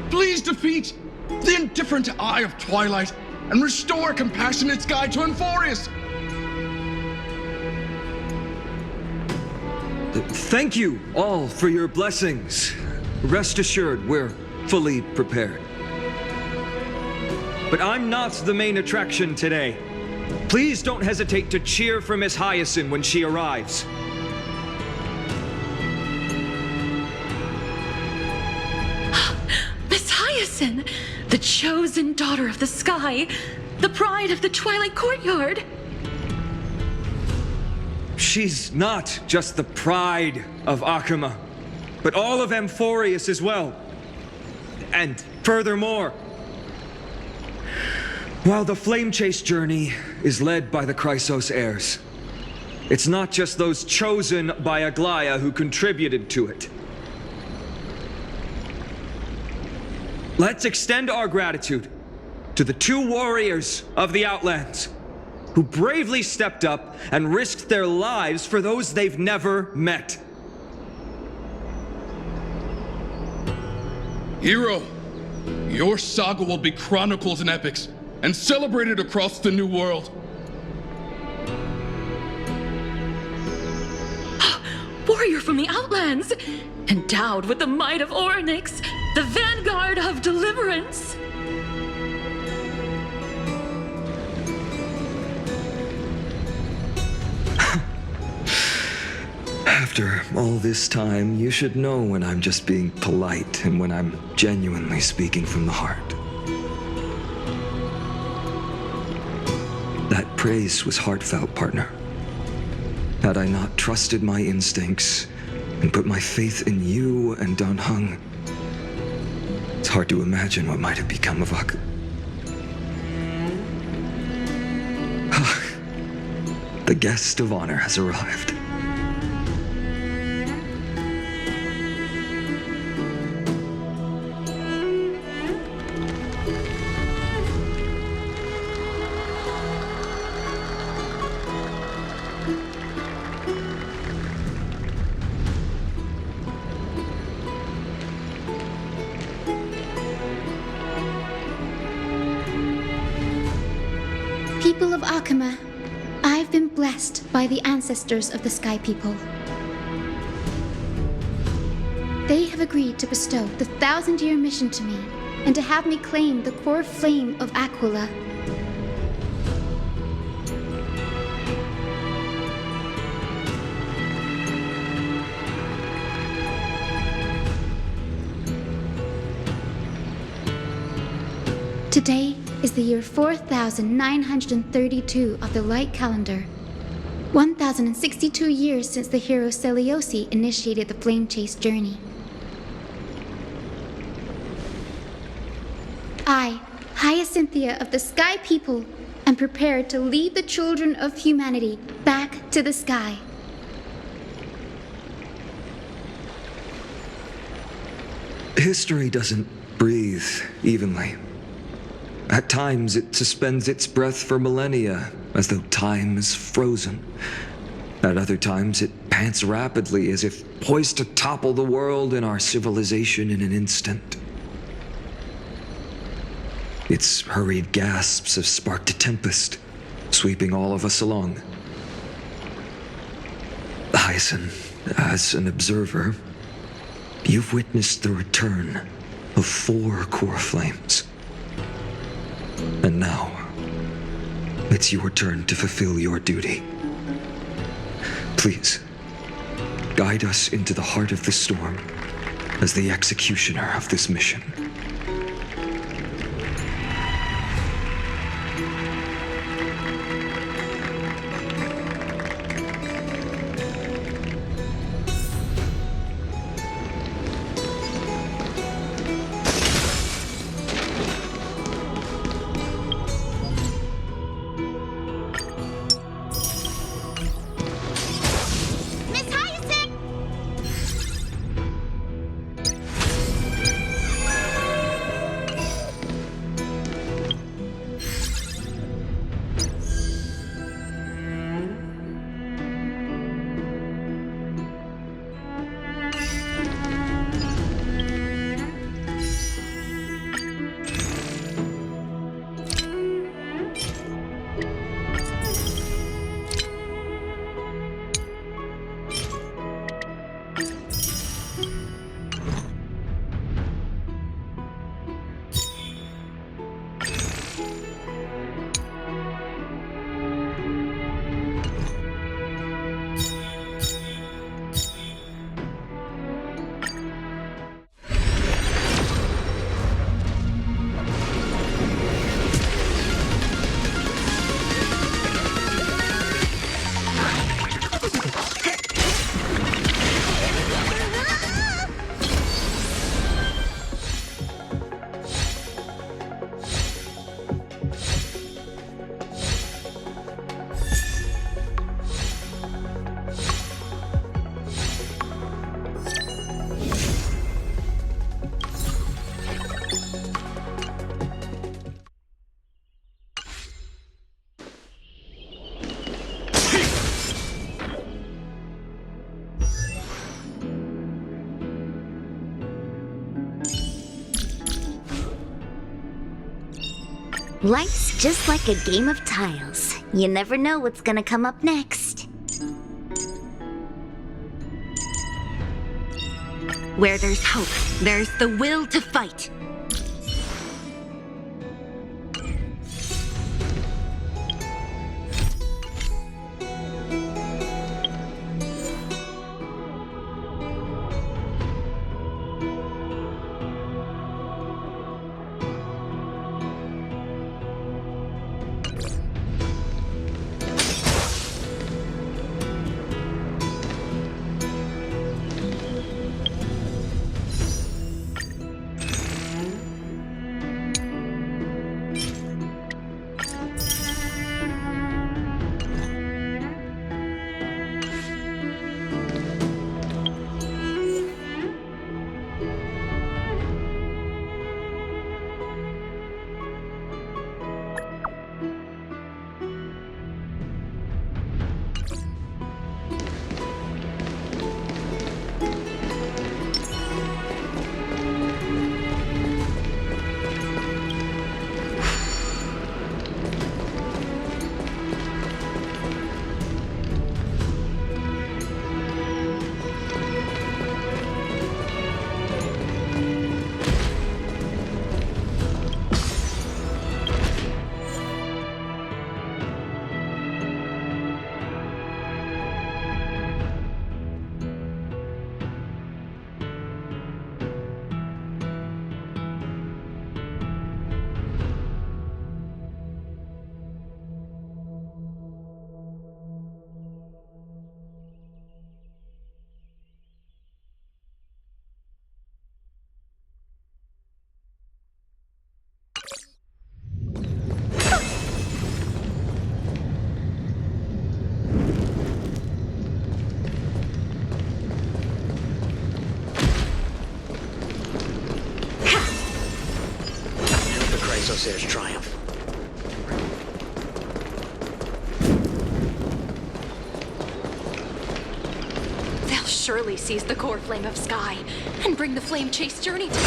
Speaker 13: Please defeat the indifferent Eye of Twilight and restore compassionate sky to Amphorius.
Speaker 3: Thank you all for your blessings. Rest assured, we're fully prepared. But I'm not the main attraction today. Please don't hesitate to cheer for Miss Hyacinth when she arrives.
Speaker 14: Miss Hyacinth, the chosen daughter of the sky, the pride of the Twilight Courtyard.
Speaker 3: She's not just the pride of Akuma, but all of Amphorius as well. And furthermore, while the Flame Chase journey is led by the Chrysos heirs, it's not just those chosen by Aglaya who contributed to it. Let's extend our gratitude to the 2 warriors of the Outlands who bravely stepped up and risked their lives for those they've never met.
Speaker 13: Hero, your saga will be chronicled in epics and celebrated across the New World.
Speaker 14: Warrior from the Outlands, endowed with the might of Orynyx, the vanguard of deliverance.
Speaker 3: After all this time, you should know when I'm just being polite and when I'm genuinely speaking from the heart. That praise was heartfelt, partner. Had I not trusted my instincts and put my faith in you and Don Hung, it's hard to imagine what might have become of Ak. The guest of honor has arrived.
Speaker 1: People of Akama, I've been blessed by the ancestors of the Sky People. They have agreed to bestow the 1,000-year mission to me and to have me claim the core flame of Aquila. Today is the year 4932 of the Light Calendar. 1,062 years since the hero Seliosi initiated the Flame Chase journey. I, Hyacinthia of the Sky People, am prepared to lead the children of humanity back to the sky.
Speaker 3: History doesn't breathe evenly. At times, it suspends its breath for millennia, as though time is frozen. At other times, it pants rapidly, as if poised to topple the world and our civilization in an instant. Its hurried gasps have sparked a tempest, sweeping all of us along. Hyacinth, as an observer, you've witnessed the return of 4 core flames. And now, it's your turn to fulfill your duty. Please, guide us into the heart of the storm as the executioner of this mission.
Speaker 15: Life's just like a game of tiles. You never know what's gonna come up next.
Speaker 16: Where there's hope, there's the will to fight.
Speaker 17: Chrysos Heir's triumph.
Speaker 14: They'll surely seize the core flame of Sky and bring the flame chase journey to...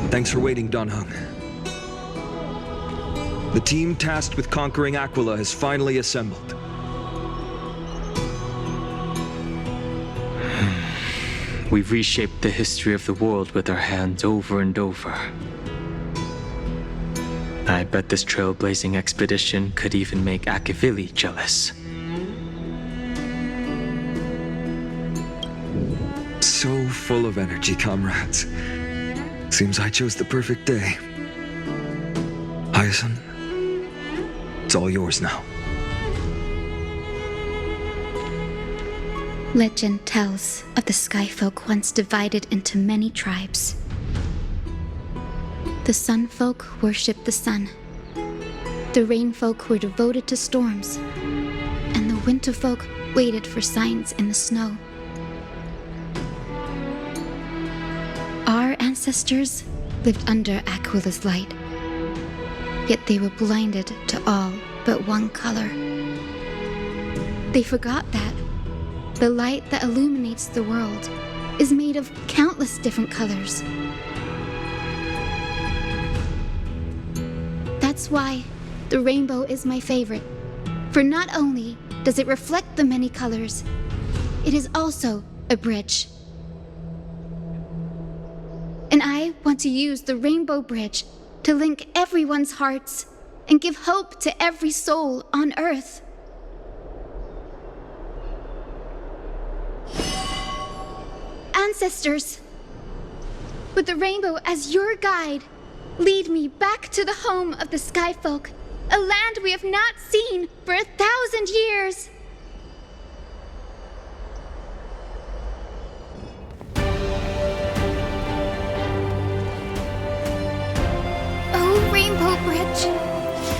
Speaker 3: Thanks for waiting, Don Hung. The team tasked with conquering Aquila has finally assembled.
Speaker 5: We've reshaped the history of the world with our hands over and over. I bet this trailblazing expedition could even make Akivili jealous.
Speaker 3: So full of energy, comrades. Seems I chose the perfect day. Hyacinth, it's all yours now.
Speaker 1: Legend tells of the Skyfolk once divided into many tribes. The Sunfolk worshipped the sun. The Rainfolk were devoted to storms. And the Winterfolk waited for signs in the snow. Our ancestors lived under Aquila's light. Yet they were blinded to all but one color. They forgot that the light that illuminates the world is made of countless different colors. That's why the rainbow is my favorite. For not only does it reflect the many colors, it is also a bridge. And I want to use the Rainbow Bridge to link everyone's hearts and give hope to every soul on Earth. Ancestors, with the rainbow as your guide, lead me back to the home of the Skyfolk, a land we have not seen for 1,000 years. Rainbow Bridge,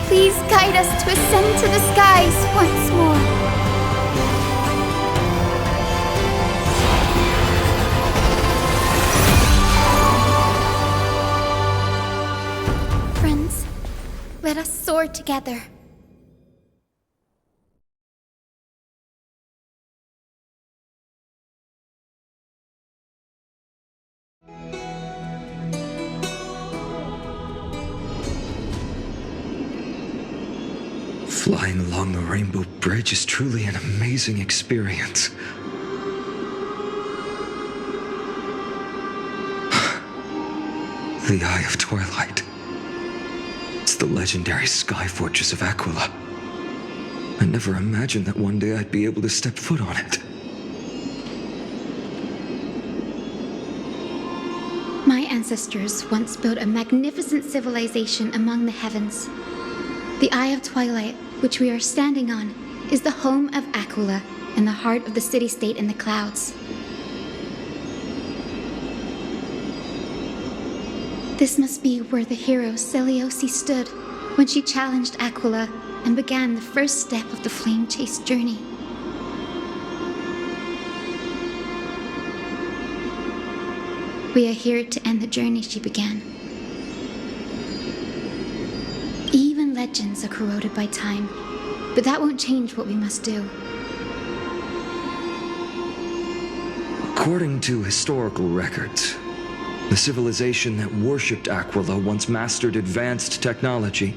Speaker 1: please guide us to ascend to the skies once more. Friends, let us soar together.
Speaker 3: Flying along the Rainbow Bridge is truly an amazing experience. The Eye of Twilight. It's the legendary sky fortress of Aquila. I never imagined that one day I'd be able to step foot on it.
Speaker 1: My ancestors once built a magnificent civilization among the heavens. The Eye of Twilight, which we are standing on, is the home of Aquila and the heart of the city-state in the clouds. This must be where the hero Seliosi stood when she challenged Aquila and began the first step of the flame chase journey. We are here to end the journey she began. Even legends are corroded by time, but that won't change what we must do.
Speaker 3: According to historical records, the civilization that worshipped Aquila once mastered advanced technology,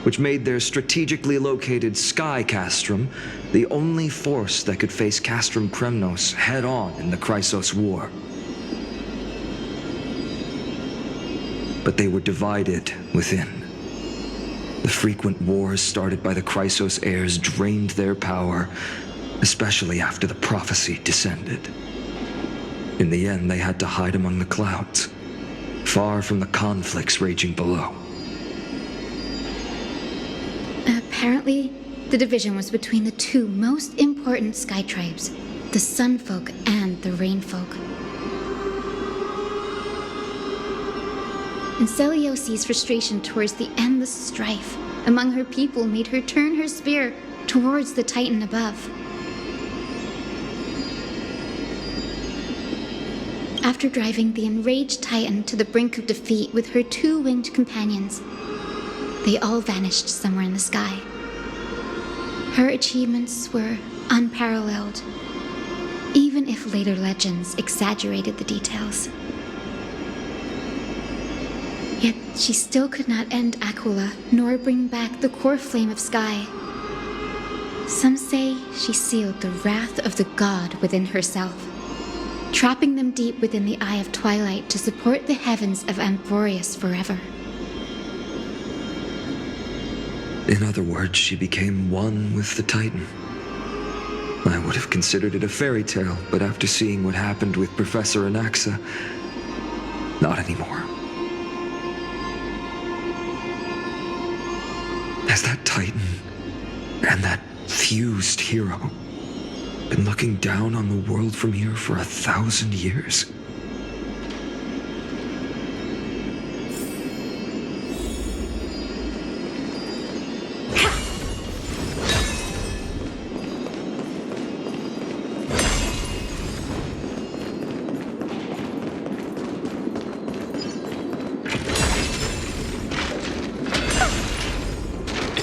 Speaker 3: which made their strategically located sky castrum the only force that could face Castrum Kremnos head-on in the Chrysos War. But they were divided within. The frequent wars started by the Chrysos heirs drained their power, especially after the prophecy descended. In the end, they had to hide among the clouds, far from the conflicts raging below.
Speaker 1: Apparently, the division was between the two most important sky tribes, the Sun Folk and the Rain Folk. And Celiosi's frustration towards the endless strife among her people made her turn her spear towards the Titan above. After driving the enraged Titan to the brink of defeat with her two-winged companions, they all vanished somewhere in the sky. Her achievements were unparalleled, even if later legends exaggerated the details. Yet she still could not end Aquila, nor bring back the core flame of Sky. Some say she sealed the wrath of the god within herself, trapping them deep within the Eye of Twilight to support the heavens of Amphorius forever.
Speaker 3: In other words, she became one with the Titan. I would have considered it a fairy tale, but after seeing what happened with Professor Anaxa, not anymore. Has that Titan and that fused hero been looking down on the world from here for 1,000 years?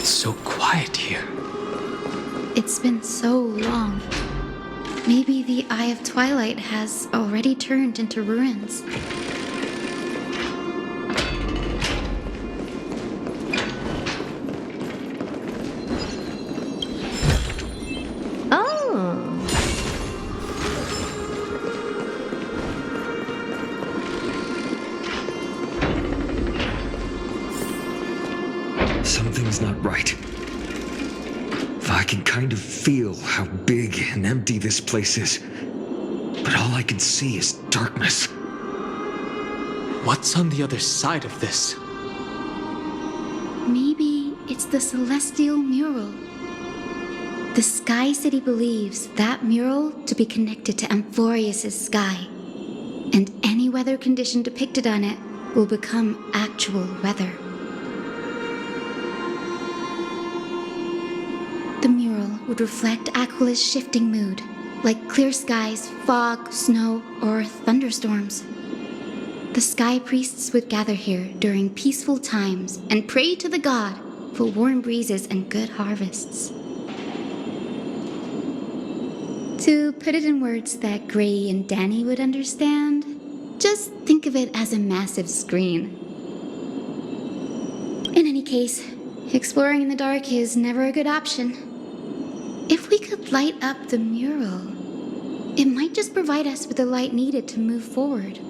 Speaker 5: So quiet here.
Speaker 1: It's been so long. Maybe the Eye of Twilight has already turned into ruins.
Speaker 3: Something's not right. I can kind of feel how big and empty this place is, but all I can see is darkness.
Speaker 5: What's on the other side of this?
Speaker 1: Maybe it's the celestial mural. The Sky City believes that mural to be connected to Amphorius' sky, and any weather condition depicted on it will become actual weather. The mural would reflect Aquila's shifting mood, like clear skies, fog, snow, or thunderstorms. The sky priests would gather here during peaceful times and pray to the god for warm breezes and good harvests. To put it in words that Gray and Danny would understand, just think of it as a massive screen. In any case, exploring in the dark is never a good option. If we could light up the mural, it might just provide us with the light needed to move forward.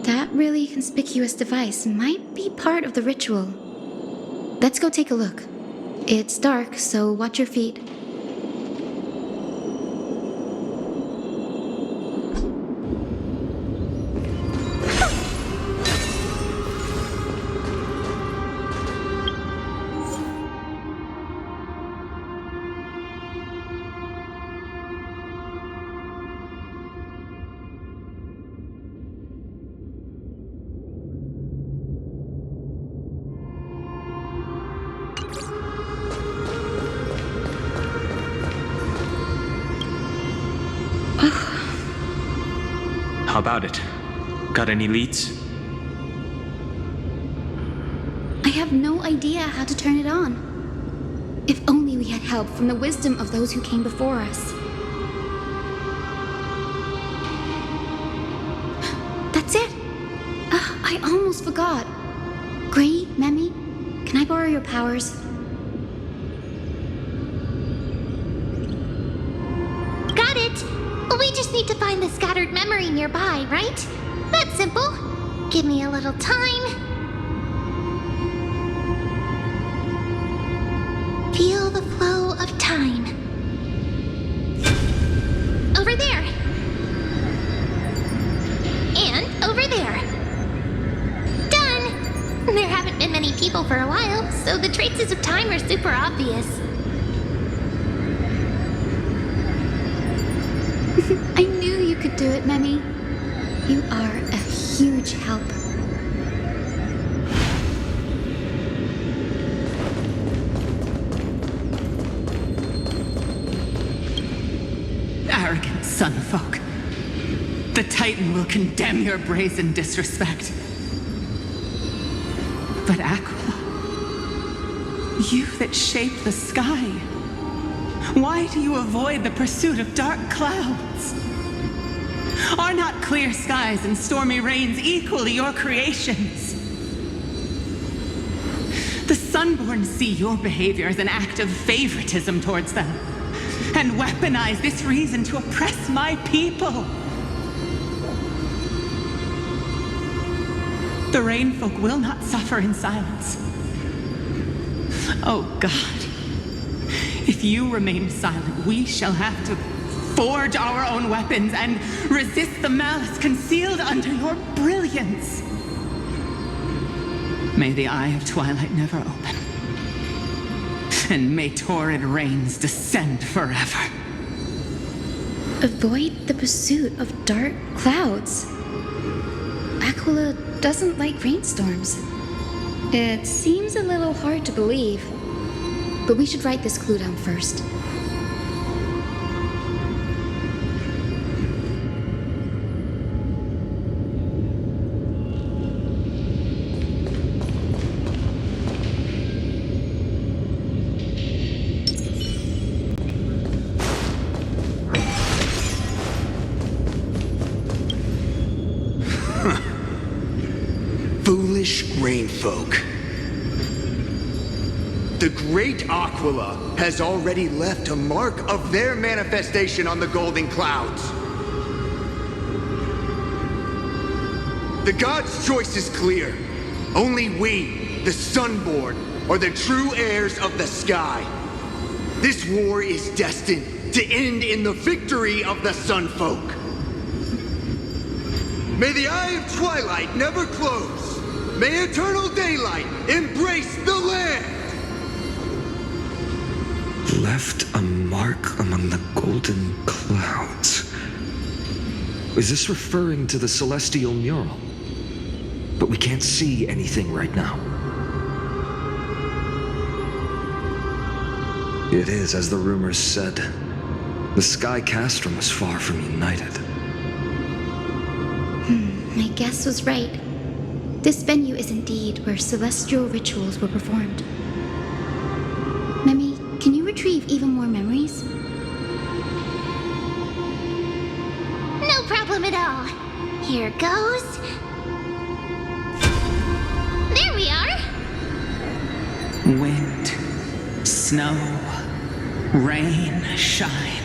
Speaker 1: That really conspicuous device might be part of the ritual. Let's go take a look. It's dark, so watch your feet.
Speaker 5: How about it? Got any leads?
Speaker 1: I have no idea how to turn it on. If only we had help from the wisdom of those who came before us. That's it! I almost forgot. Gray, Memi, can I borrow your powers?
Speaker 4: Got it! We just need to find the scattered memory nearby, right? That's simple. Give me a little time. Feel the flow of time. Over there! over there. Done! There haven't been many people for a while, so the traces of time are super obvious.
Speaker 1: I knew you could do it, Memmy. You are a huge help.
Speaker 11: Arrogant sunfolk. The Titan will condemn your brazen disrespect. But Aquila, you that shape the sky, why do you avoid the pursuit of dark clouds? Are not clear skies and stormy rains equally your creations? The Sunborn see your behavior as an act of favoritism towards them, and weaponize this reason to oppress my people. The Rainfolk will not suffer in silence. Oh God, if you remain silent, we shall have to forge our own weapons and resist the malice concealed under your brilliance. May the Eye of Twilight never open, and may torrid rains descend forever.
Speaker 1: Avoid the pursuit of dark clouds. Aquila doesn't like rainstorms. It seems a little hard to believe, but we should write this clue down first.
Speaker 17: Foolish Rainfolk. The great Aquila has already left a mark of their manifestation on the golden clouds. The gods' choice is clear. Only we, the Sunborn, are the true heirs of the sky. This war is destined to end in the victory of the Sunfolk. May the Eye of Twilight never close. May eternal daylight embrace the land!
Speaker 3: Left a mark among the golden clouds. Is this referring to the celestial mural? But we can't see anything right now. It is, as the rumors said. The Sky Castrum was far from united.
Speaker 1: My guess was right. This venue is indeed where celestial rituals were performed. Memmy, can you retrieve even more memories?
Speaker 4: No problem at all. Here goes. There we are.
Speaker 11: Wind, snow, rain, shine.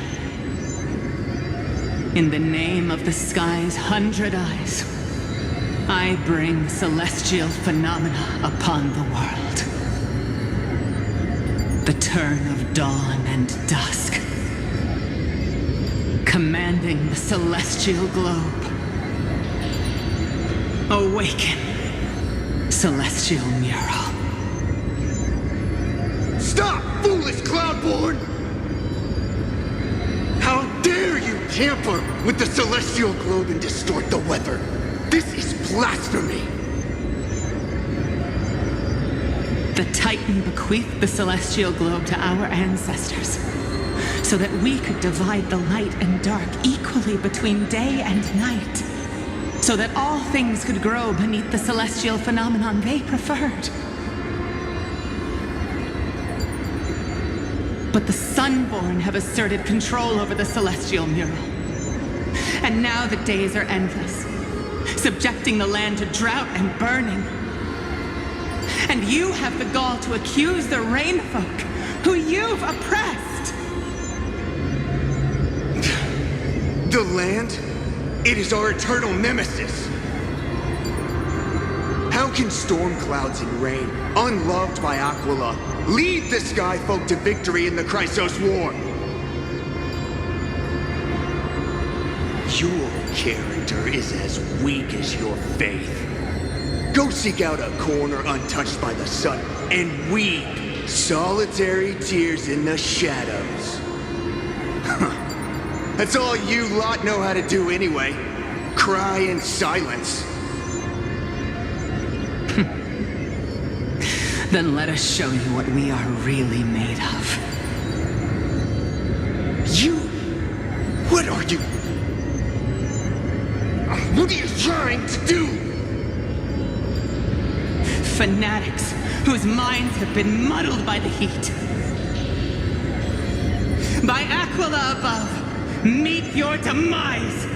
Speaker 11: In the name of the sky's 100 eyes, I bring celestial phenomena upon the world. The turn of dawn and dusk, commanding the celestial globe. Awaken, celestial mural.
Speaker 17: Stop, foolish Cloudborn! How dare you tamper with the celestial globe and distort the weather? This is blasphemy!
Speaker 11: The Titan bequeathed the celestial globe to our ancestors, so that we could divide the light and dark equally between day and night, so that all things could grow beneath the celestial phenomenon they preferred. But the Sunborn have asserted control over the celestial mural. And now the days are endless, subjecting the land to drought and burning. And you have the gall to accuse the Rainfolk, who you've oppressed.
Speaker 17: The land? It is our eternal nemesis. How can storm clouds and rain, unloved by Aquila, lead the Skyfolk to victory in the Chrysos War? Your character is as weak as your faith. Go seek out a corner untouched by the sun and weep solitary tears in the shadows. That's all you lot know how to do anyway. Cry in silence.
Speaker 9: Then let us show you what we are really made of.
Speaker 17: You? What are you? What are you trying to do?
Speaker 11: Fanatics whose minds have been muddled by the heat. By Aquila above, meet your demise!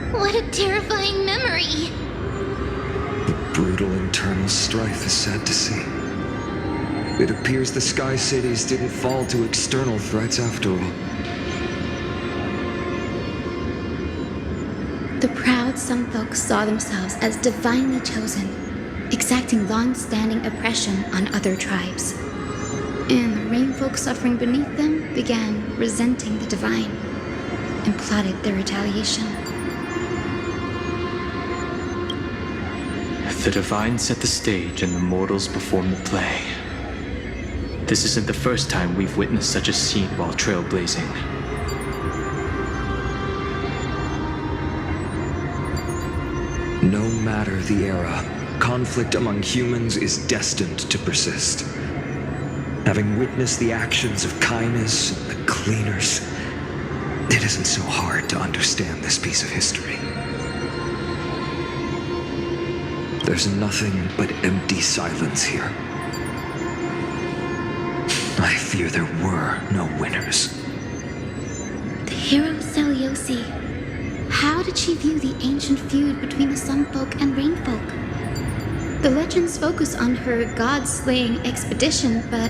Speaker 4: What a terrifying memory.
Speaker 3: The brutal internal strife is sad to see. It appears the Sky Cities didn't fall to external threats after all.
Speaker 1: The proud some folks saw themselves as divinely chosen, exacting long-standing oppression on other tribes. And the rain folk suffering beneath them began resenting the divine and plotted their retaliation.
Speaker 5: The divine set the stage and the mortals perform the play. This isn't the first time we've witnessed such a scene while trailblazing.
Speaker 3: No matter the era, conflict among humans is destined to persist. Having witnessed the actions of kindness and the cleaners, it isn't so hard to understand this piece of history. There's nothing but empty silence here. I fear there were no winners.
Speaker 1: The hero Seliosi. How did she view the ancient feud between the Sunfolk and Rainfolk? The legends focus on her god-slaying expedition, but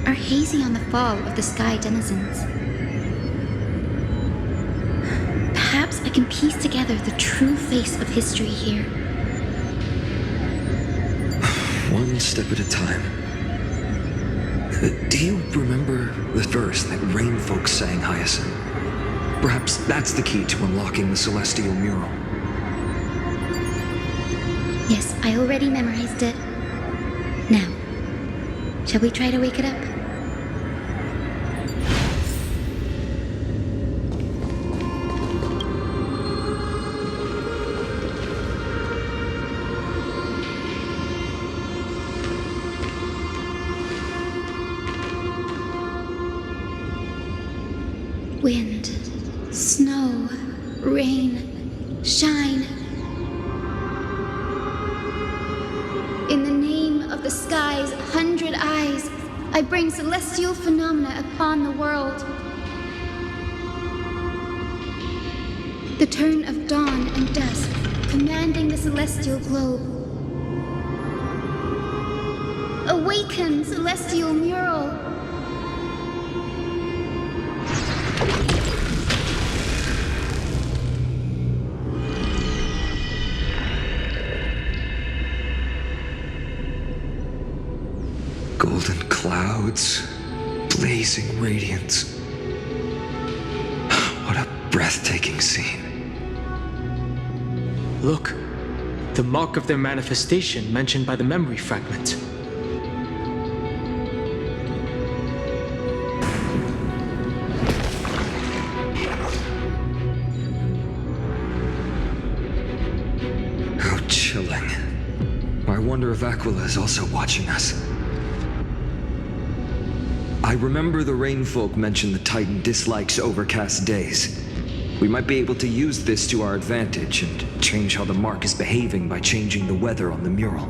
Speaker 1: are hazy on the fall of the sky denizens. Perhaps I can piece together the true face of history here.
Speaker 3: One step at a time. Do you remember the verse that Rainfolk sang, Hyacinth? Perhaps that's the key to unlocking the celestial mural.
Speaker 1: Yes, I already memorized it. Now, shall we try to wake it up? Wind, snow, rain, shine. In the name of the sky's 100 eyes, I bring celestial phenomena upon the world. The turn of dawn and dusk, commanding the celestial globe. Awaken, celestial mural!
Speaker 3: Golden clouds, blazing radiance. What a breathtaking scene.
Speaker 5: Look, the mark of their manifestation mentioned by the memory fragment.
Speaker 3: How chilling. I wonder if Aquila is also watching us. I remember the Rainfolk mentioned the Titan dislikes overcast days. We might be able to use this to our advantage and change how the mark is behaving by changing the weather on the mural.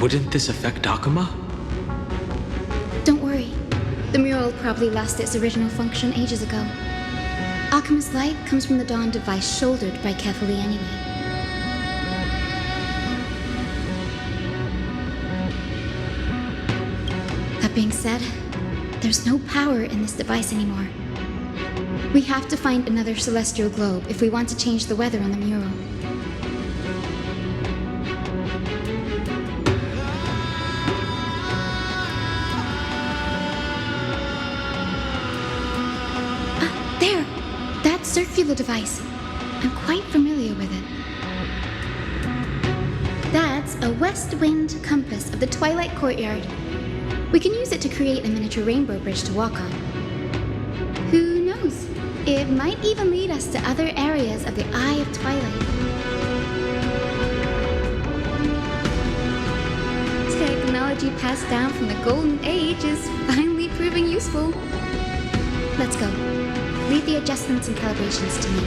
Speaker 5: Wouldn't this affect Akuma?
Speaker 1: Don't worry. The mural probably lost its original function ages ago. Akuma's light comes from the dawn device shouldered by Kefali anyway. That being said, there's no power in this device anymore. We have to find another celestial globe if we want to change the weather on the mural. There! That circular device. I'm quite familiar with it. That's a west wind compass of the Twilight Courtyard. We can use it to create a miniature rainbow bridge to walk on. Who knows? It might even lead us to other areas of the Eye of Twilight. Technology passed down from the Golden Age is finally proving useful. Let's go. Leave the adjustments and calibrations to me.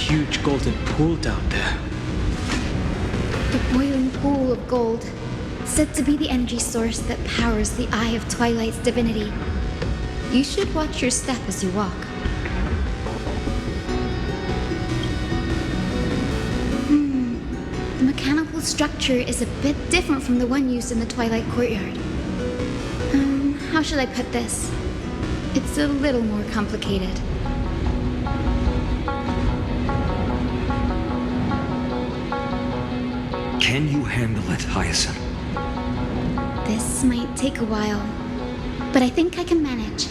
Speaker 5: Huge golden pool down there.
Speaker 1: The boiling pool of gold, said to be the energy source that powers the Eye of Twilight's divinity. You should watch your step as you walk. The mechanical structure is a bit different from the one used in the Twilight Courtyard. How should I put this? It's a little more complicated.
Speaker 3: Can you handle it, Hyacinth?
Speaker 1: This might take a while, but I think I can manage.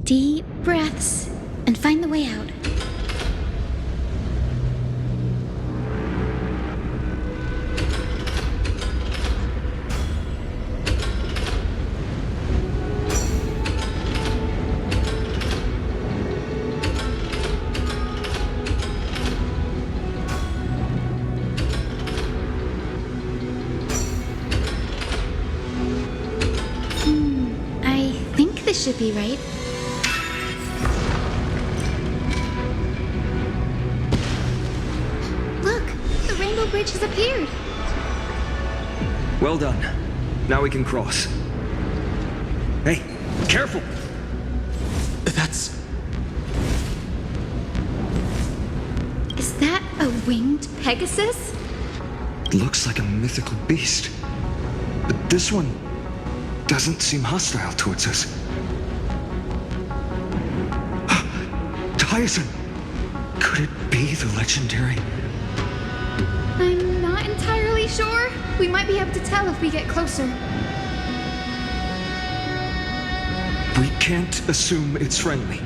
Speaker 1: Deep breaths and find the way out. I think this should be right. Bridge has appeared.
Speaker 3: Well done. Now we can cross. Hey, careful!
Speaker 5: That's...
Speaker 1: Is that a winged Pegasus?
Speaker 3: It looks like a mythical beast. But this one doesn't seem hostile towards us. Hyacinth! Could it be the legendary...
Speaker 1: I'm not entirely sure. We might be able to tell if we get closer.
Speaker 3: We can't assume it's friendly.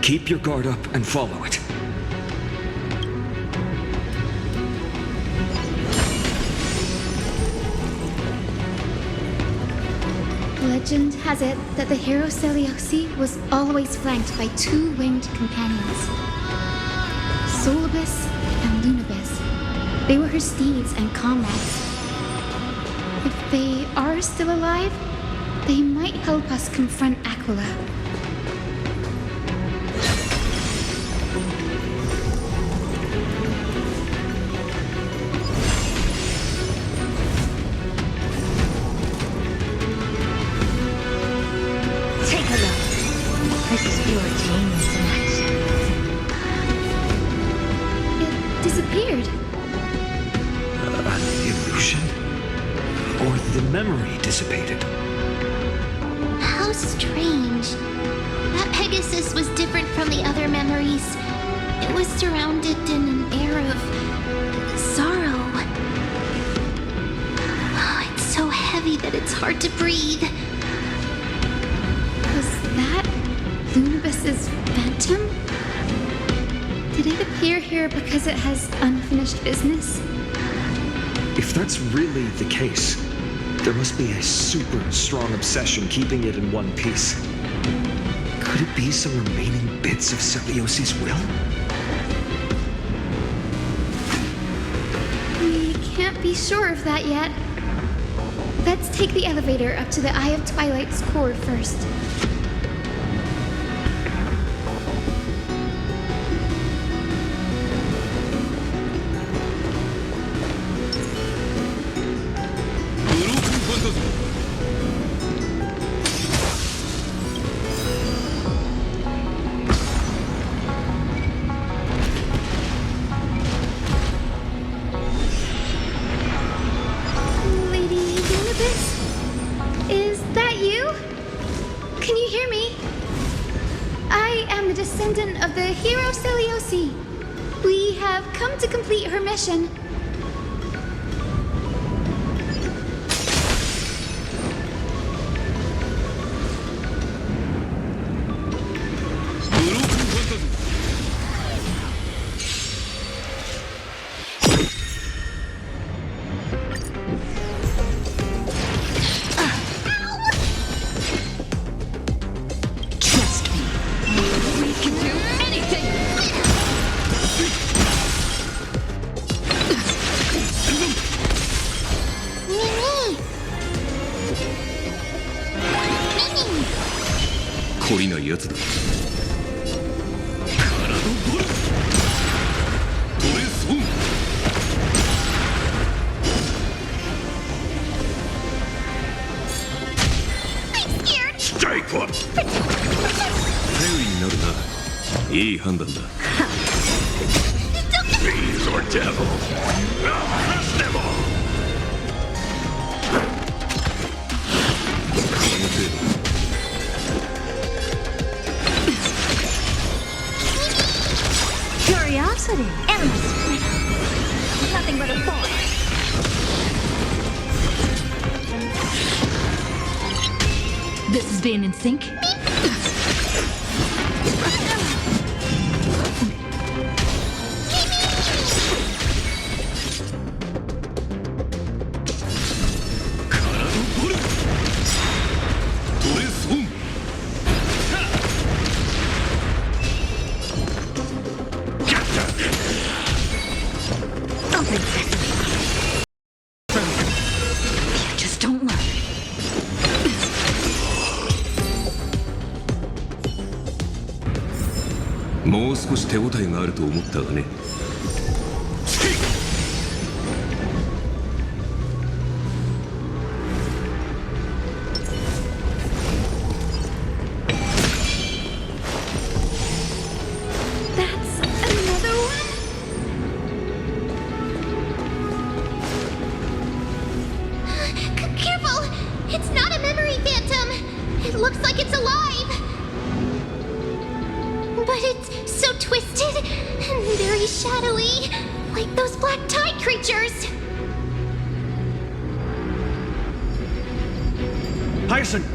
Speaker 3: Keep your guard up and follow it.
Speaker 1: Legend has it that the hero Seliosi was always flanked by two winged companions, Solibus and Lunabis. They were her steeds and comrades. If they are still alive, they might help us confront Aquila.
Speaker 15: Take a look. This is pure genius in action.
Speaker 1: It disappeared.
Speaker 3: An illusion? Or the memory dissipated?
Speaker 4: How strange. That Pegasus was different from the other memories. It was surrounded in an air of sorrow. Oh, it's so heavy. heavy that it's hard to breathe.
Speaker 1: Was that Lunibus's phantom? Did it appear here because it has unfinished business?
Speaker 3: If that's really the case, there must be a super strong obsession keeping it in one piece. Could it be some remaining bits of Celiosi's will?
Speaker 1: We can't be sure of that yet. Let's take the elevator up to the Eye of Twilight's core first. Is that you? Can you hear me? I am the descendant of the hero Celiosi. We have come to complete her mission.
Speaker 6: Bees or devils, I'll crush them all!
Speaker 12: Curiosity. Endless. Nothing but a bore.
Speaker 14: This is being in sync?
Speaker 12: Just don't learn.
Speaker 18: もう少し手応えがあると思ったがね。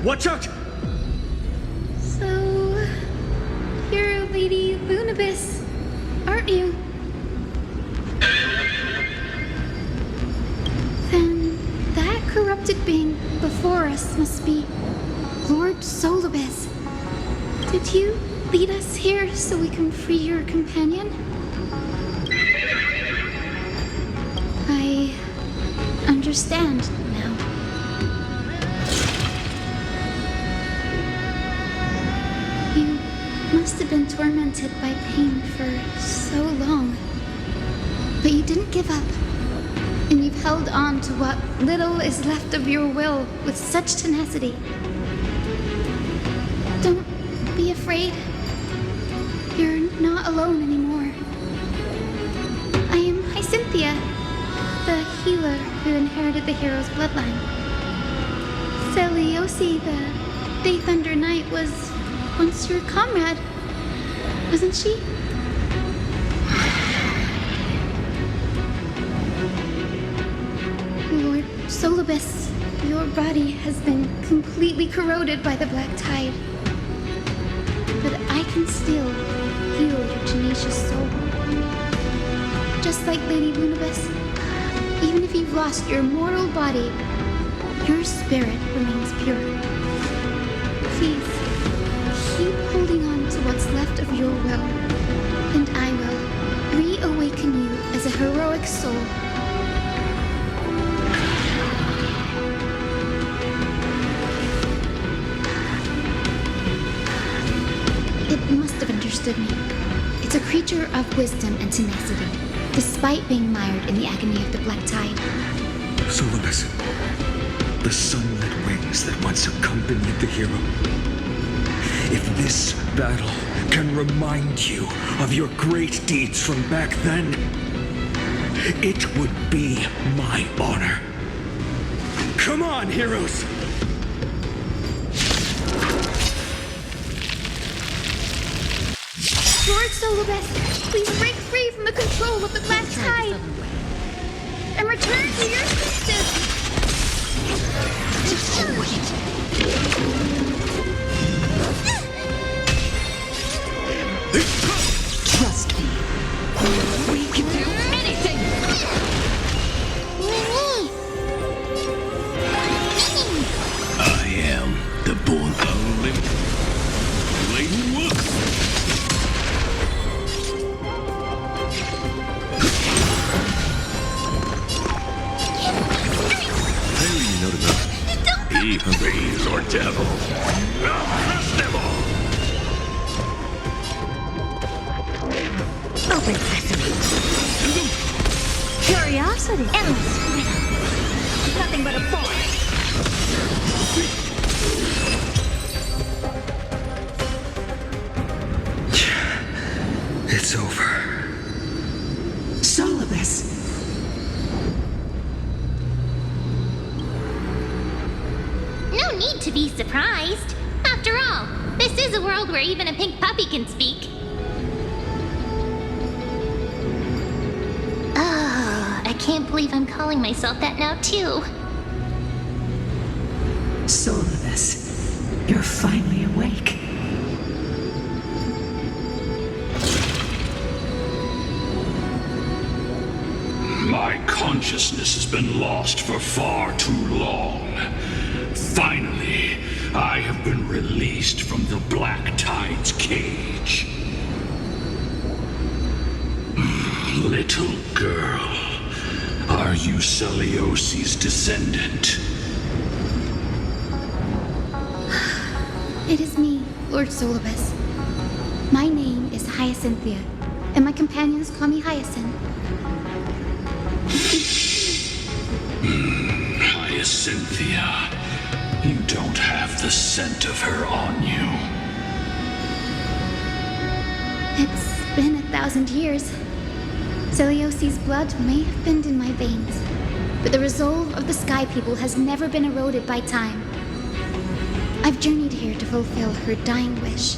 Speaker 17: Watch out!
Speaker 1: So, you're Lady Lunibus, aren't you? Then that corrupted being before us must be Lord Solibus. Did you lead us here so we can free your companion? I understand now. You must have been tormented by pain for so long. But you didn't give up. And you've held on to what little is left of your will with such tenacity. Don't be afraid. You're not alone anymore. I am Hyacinthia, the healer who inherited the hero's bloodline. Celiosi, the Day Thunder Knight, was once your comrade, wasn't she? Lord Solibus, Your body has been completely corroded by the black tide. But I can still heal your tenacious soul. Just like Lady Lunabis, even if you've lost your mortal body, your spirit remains pure. Please, keep holding on to what's left of your will, and I will reawaken you as a heroic soul. It must have understood me. It's a creature of wisdom and tenacity, despite being mired in the agony of the black tide.
Speaker 3: Solibus, the sunlit wings that once accompanied the hero. If this battle can remind you of your great deeds from back then, it would be my honor. Come on, heroes!
Speaker 1: Lord Solibus, please break free from the control of the black tide and return to your sisters.
Speaker 12: Trust me. We can do anything!
Speaker 6: I am the born Olymp. Lady Wook. Even bees or devil. I'll crush them all.
Speaker 12: Open sesame. Curiosity. Endless freedom. Nothing but a forest.
Speaker 3: It's over.
Speaker 12: Solibus.
Speaker 4: No need to be surprised. After all, this is a world where even a pink puppy can speak. Oh, I can't believe I'm calling myself that now, too.
Speaker 12: Solibus, you're finally awake.
Speaker 6: My consciousness has been lost for far too long. Finally, I have been released from the Black Tide's cage. Little girl, are you Celiosi's descendant?
Speaker 1: It is me, Lord Solibus. My name is Hyacinthia, and my companions call me Hyacinth.
Speaker 6: Hyacinthia, you don't have the scent of her on you.
Speaker 1: It's been 1,000 years. Celiosi's blood may have been in my veins, but the resolve of the Sky People has never been eroded by time. I've journeyed here to fulfill her dying wish.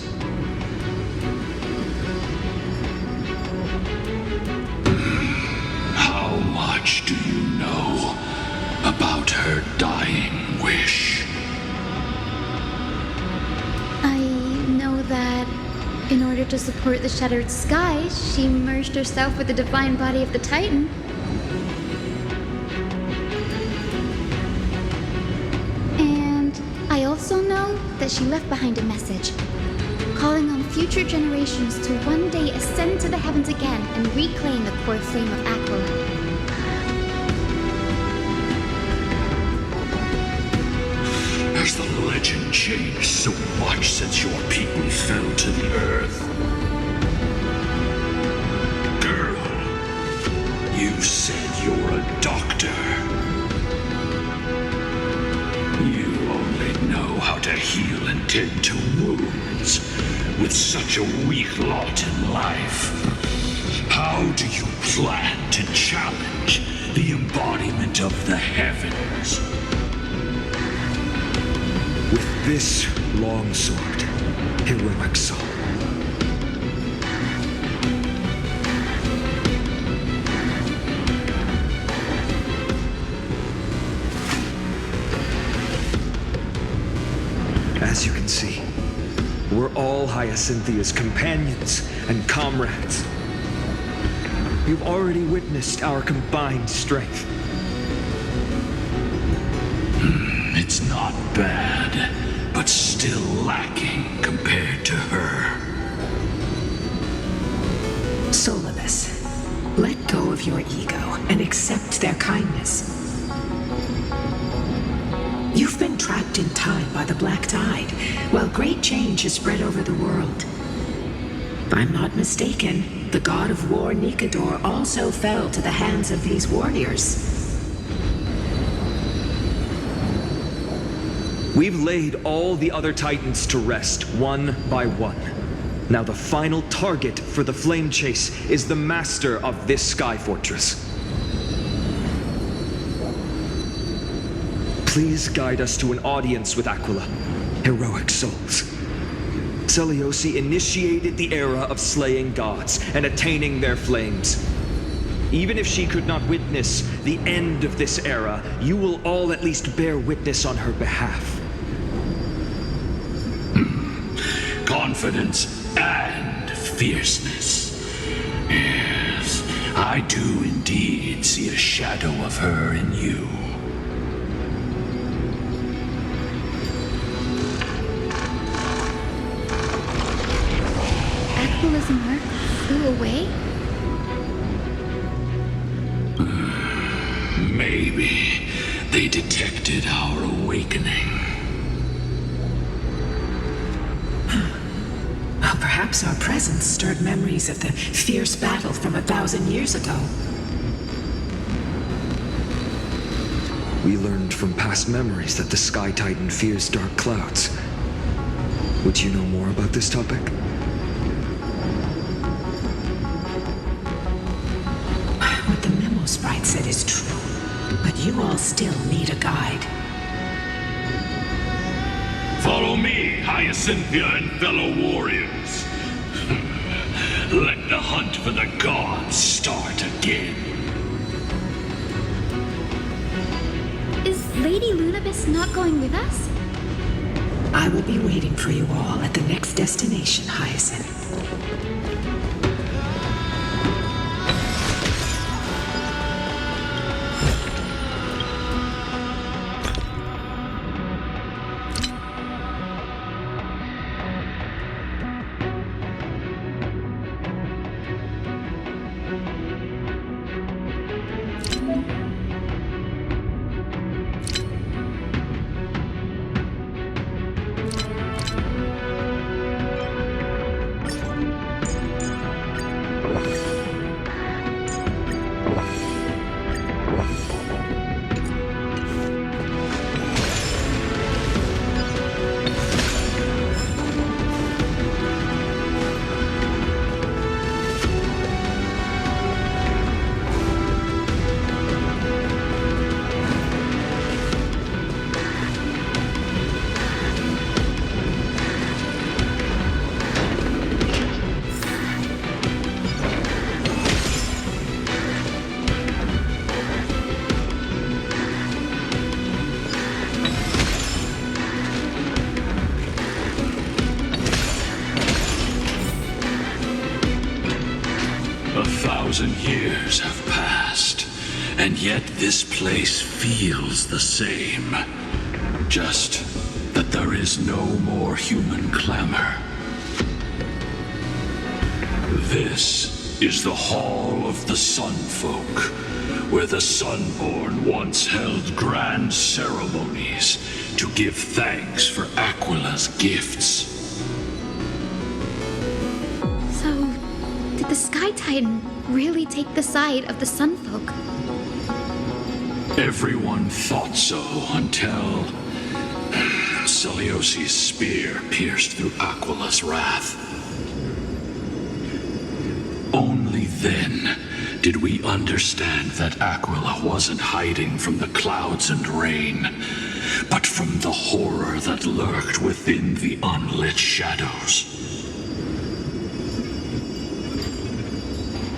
Speaker 6: How much do you know about her dying wish?
Speaker 1: I know that in order to support the shattered sky, she merged herself with the divine body of the Titan. And I also know that she left behind a message, calling on future generations to one day ascend to the heavens again and reclaim the core flame of Aquila.
Speaker 6: Has the legend changed so much since your people fell to the earth? Girl, you said you're a doctor. You only know how to heal and tend to wounds with such a weak lot in life. How do you plan to challenge the embodiment of the heavens?
Speaker 3: With this long sword, heroic soul. As you can see, we're all Hyacinthia's companions and comrades. You've already witnessed our combined strength.
Speaker 6: It's not bad, but still lacking compared to her.
Speaker 19: Solibus, let go of your ego and accept their kindness. You've been trapped in time by the Black Tide, while great change has spread over the world. If I'm not mistaken, the god of war Nikador also fell to the hands of these warriors.
Speaker 3: We've laid all the other Titans to rest, one by one. Now the final target for the flame chase is the master of this sky fortress. Please guide us to an audience with Aquila, heroic souls. Seliosi initiated the era of slaying gods and attaining their flames. Even if she could not witness the end of this era, you will all at least bear witness on her behalf.
Speaker 6: Confidence and fierceness. Yes, I do indeed see a shadow of her in you.
Speaker 1: Aquila's mark flew away?
Speaker 6: Maybe they detected our awakening.
Speaker 19: Well, perhaps our presence stirred memories of the fierce battle from 1,000 years ago.
Speaker 3: We learned from past memories that the Sky Titan fears dark clouds. Would you know more about this topic?
Speaker 19: What the memo sprite said is true, but you all still need a guide.
Speaker 6: Follow me, Hyacinthia and fellow warriors. Let the hunt for the gods start again.
Speaker 1: Is Lady Lunabis not going with us?
Speaker 19: I will be waiting for you all at the next destination, Hyacinth.
Speaker 6: Years have passed, and yet this place feels the same. Just that there is no more human clamor. This is the Hall of the Sunfolk, where the Sunborn once held grand ceremonies to give thanks for Aquila's gifts.
Speaker 1: So, did the Sky Titan really take the side of the Sunfolk?
Speaker 6: Everyone thought so until Seliosi's spear pierced through Aquila's wrath. Only then did we understand that Aquila wasn't hiding from the clouds and rain, but from the horror that lurked within the unlit shadows.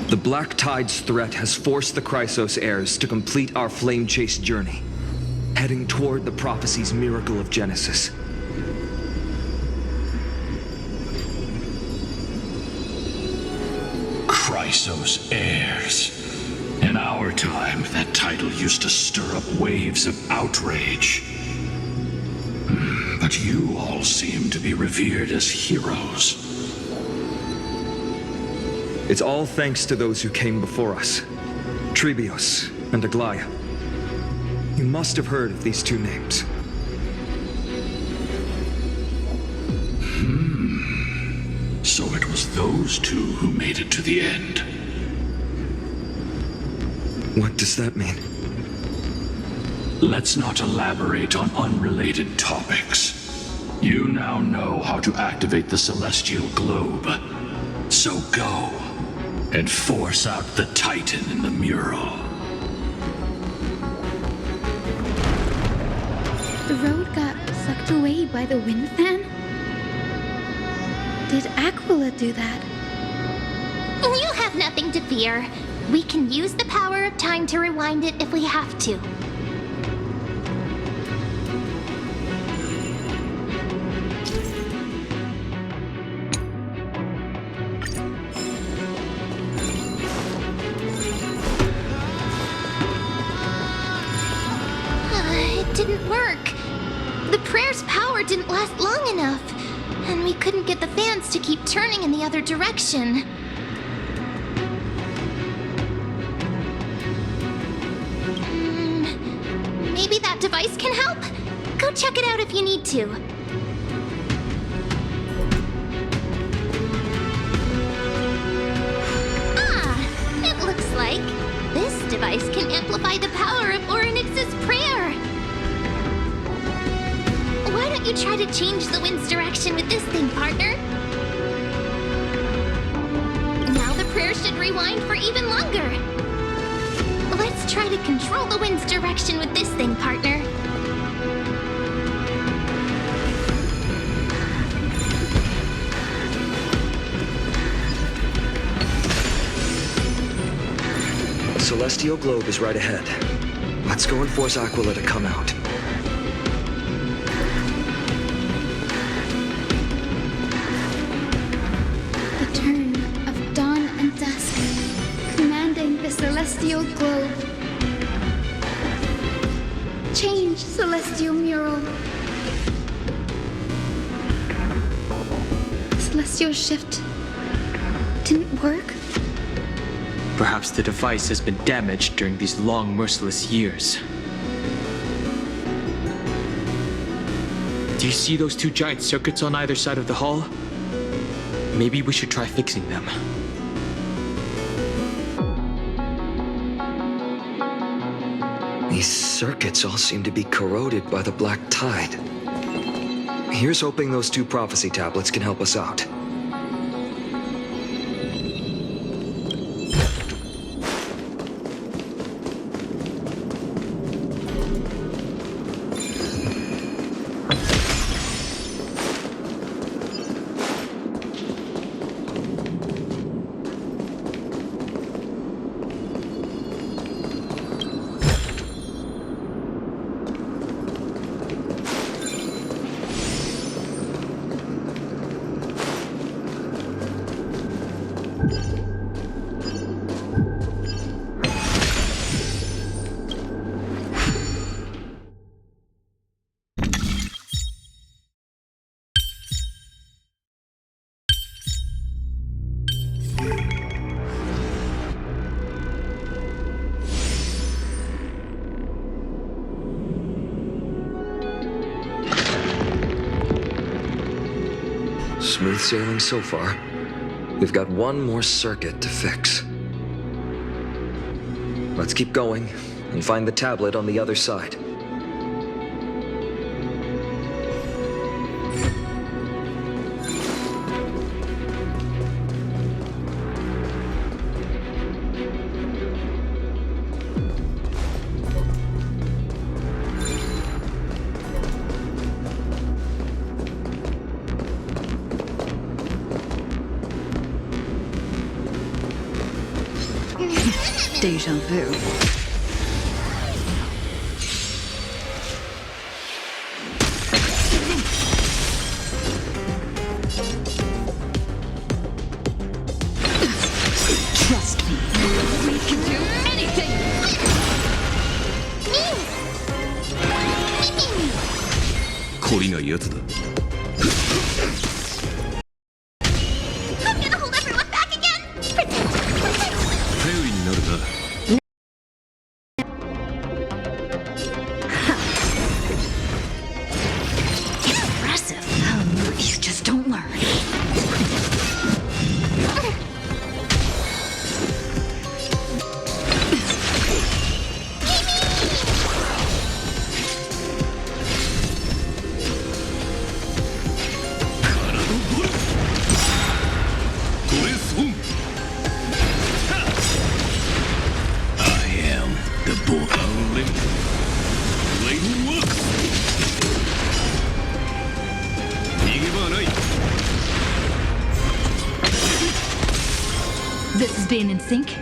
Speaker 3: The Black Tide's threat has forced the Chrysos heirs to complete our flame chase journey, heading toward the prophecy's miracle of Genesis.
Speaker 6: Isos heirs. In our time, that title used to stir up waves of outrage. But you all seem to be revered as heroes.
Speaker 3: It's all thanks to those who came before us. Trebios and Aglaya. You must have heard of these two names.
Speaker 6: So it was those two who made it to the end.
Speaker 3: What does that mean?
Speaker 6: Let's not elaborate on unrelated topics. You now know how to activate the celestial globe. So go and force out the Titan in the mural.
Speaker 1: The road got sucked away by the wind fan? Did Aquila do that?
Speaker 4: You have nothing to fear. We can use the power of time to rewind it if we have to. It didn't work. The prayer's power didn't last long enough, and we couldn't get the fans to keep turning in the other direction. Maybe that device can help? Go check it out if you need to. It looks like this device can amplify the power of Orynyx's prayer. Why don't you try to change the wind's direction with this thing, partner? Now the prayer should rewind for even longer. Let's try to control the wind's direction with this thing, partner.
Speaker 3: The celestial globe is right ahead. Let's go and force Aquila to come out.
Speaker 1: The turn of dawn and dusk, commanding the celestial globe. Change, celestial mural. Celestial shift didn't work?
Speaker 5: Perhaps the device has been damaged during these long, merciless years. Do you see those two giant circuits on either side of the hall? Maybe we should try fixing them.
Speaker 3: These circuits all seem to be corroded by the black tide. Here's hoping those two prophecy tablets can help us out. Smooth sailing so far. We've got one more circuit to fix. Let's keep going and find the tablet on the other side.
Speaker 12: Deja vu.
Speaker 18: 懲りないやつだ。
Speaker 4: I'm gonna hold everyone back again! Protect!
Speaker 18: 頼りになるな。
Speaker 7: Impressive. You just don't learn.
Speaker 14: This is being in sync.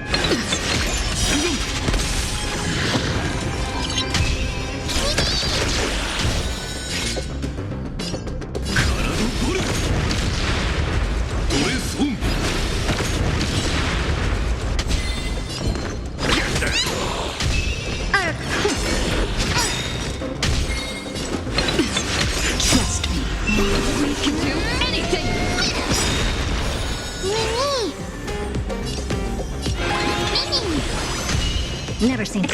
Speaker 7: Trust me. We can do anything.
Speaker 10: Never seen it.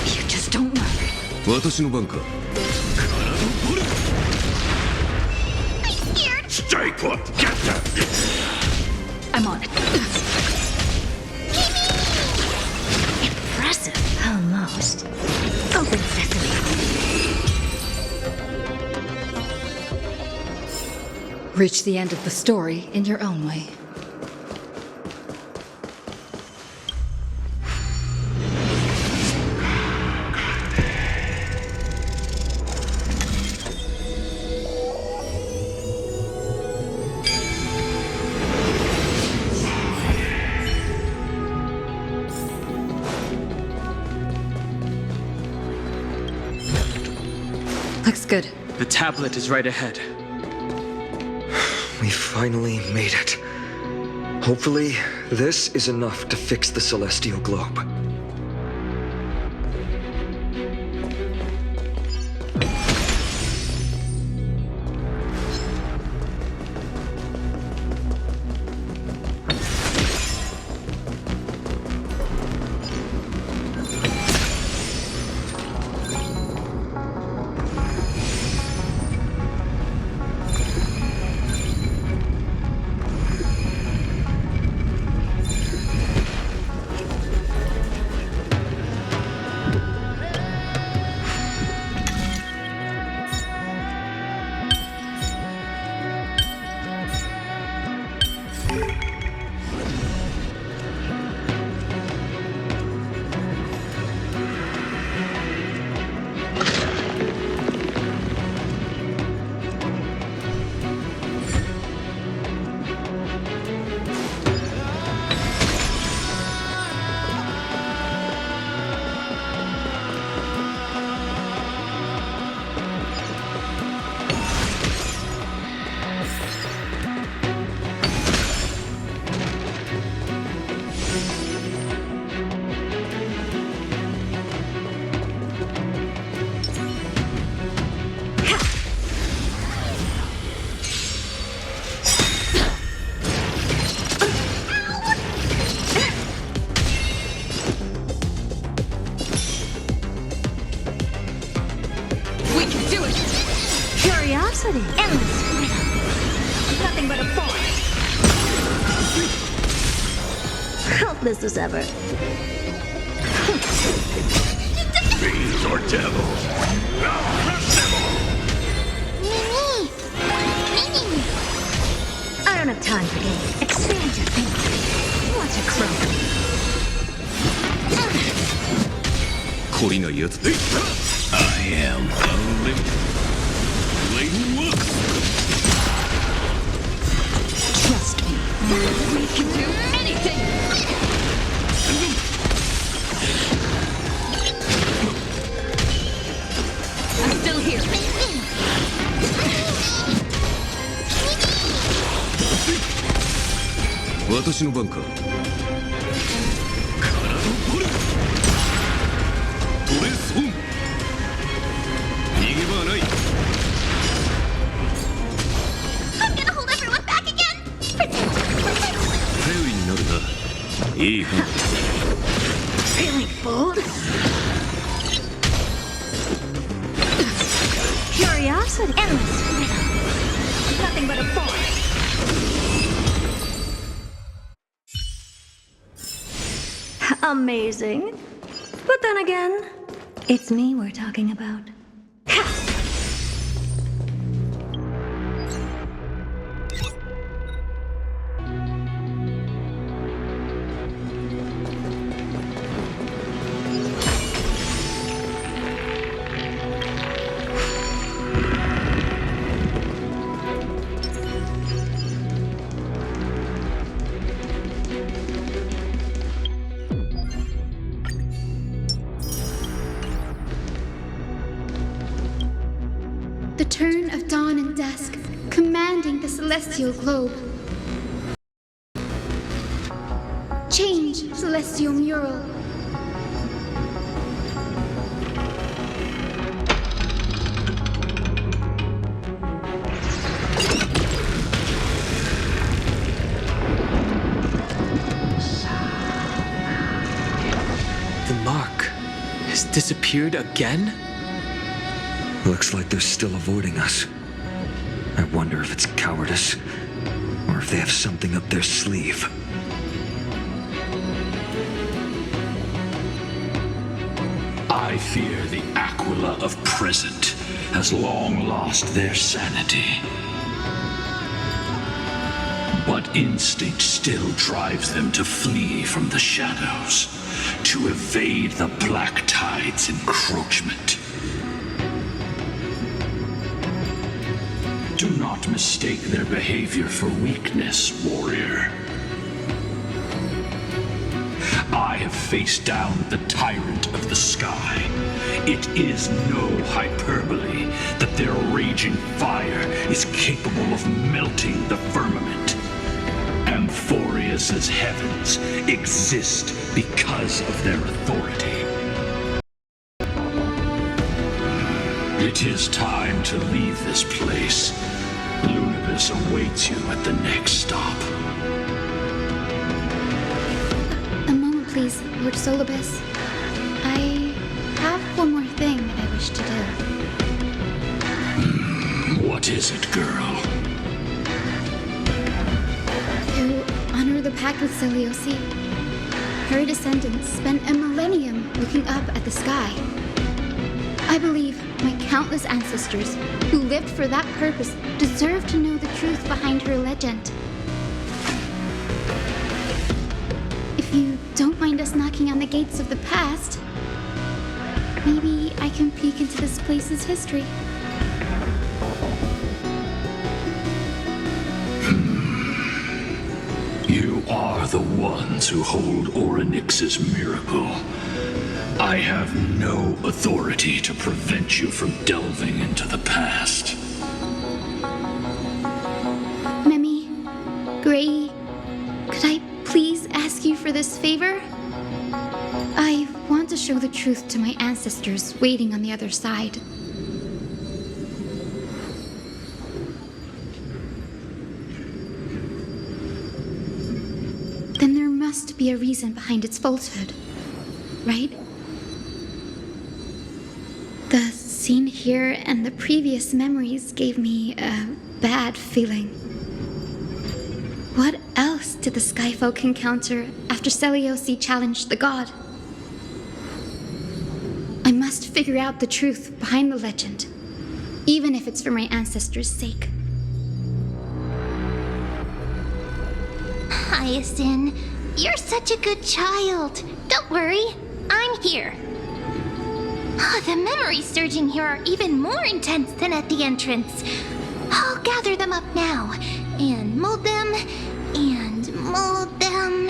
Speaker 7: You just don't learn.
Speaker 18: 私の番か。
Speaker 6: Stay put! Get them!
Speaker 14: I'm on it.
Speaker 7: Impressive.
Speaker 10: Almost. Open sesame.
Speaker 20: Reach the end of the story in your own way. Looks good.
Speaker 5: The tablet is right ahead.
Speaker 3: We finally made it. Hopefully, this is enough to fix the celestial globe.
Speaker 10: Curiosity. Endless freedom. Nothing but a force. Hope this is ever.
Speaker 6: Fiends or devils? Now crush them all!
Speaker 10: I don't have time for games. Expand your thinking. Watch a crow.
Speaker 18: 懲りないやつだ。I am unlimited.
Speaker 7: Trust me. We can do anything. I'm still here.
Speaker 18: 私の番か。トレソン。逃げ場はない。いいか
Speaker 12: Feeling bold? Curiosity. Endless freedom. Nothing but a force. Amazing. But then again, it's me we're talking about.
Speaker 1: The turn of dawn and dusk, commanding the celestial globe. Change, celestial mural.
Speaker 5: The mark has disappeared again?
Speaker 3: Looks like they're still avoiding us. I wonder if it's cowardice, or if they have something up their sleeve.
Speaker 6: I fear the Aquila of present has long lost their sanity. But instinct still drives them to flee from the shadows, to evade the Black Tide's encroachment. Do not mistake their behavior for weakness, warrior. I have faced down the tyrant of the sky. It is no hyperbole that their raging fire is capable of melting the firmament. Amphorius's heavens exist because of their authority. It is time to leave this place. Lunibus awaits you at the next stop.
Speaker 1: A moment, please, Lord Solibus. I have one more thing that I wish to do.
Speaker 6: What is it, girl?
Speaker 1: To honor the pact with Selioci. Her descendants spent a millennium looking up at the sky. I believe my countless ancestors who lived for that purpose deserve to know the truth behind her legend. If you don't mind us knocking on the gates of the past, maybe I can peek into this place's history.
Speaker 6: You are the ones who hold Orynyx's miracle. I have no authority to prevent you from delving into the past.
Speaker 1: Memi, Gray, could I please ask you for this favor? I want to show the truth to my ancestors waiting on the other side. Then there must be a reason behind its falsehood, right? The scene here and the previous memories gave me a bad feeling. What else did the Skyfolk encounter after Selioci challenged the god? I must figure out the truth behind the legend, even if it's for my ancestors' sake.
Speaker 4: Hyacinth, you're such a good child. Don't worry, I'm here. Oh, the memories surging here are even more intense than at the entrance. I'll gather them up now, and mold them, and mold them.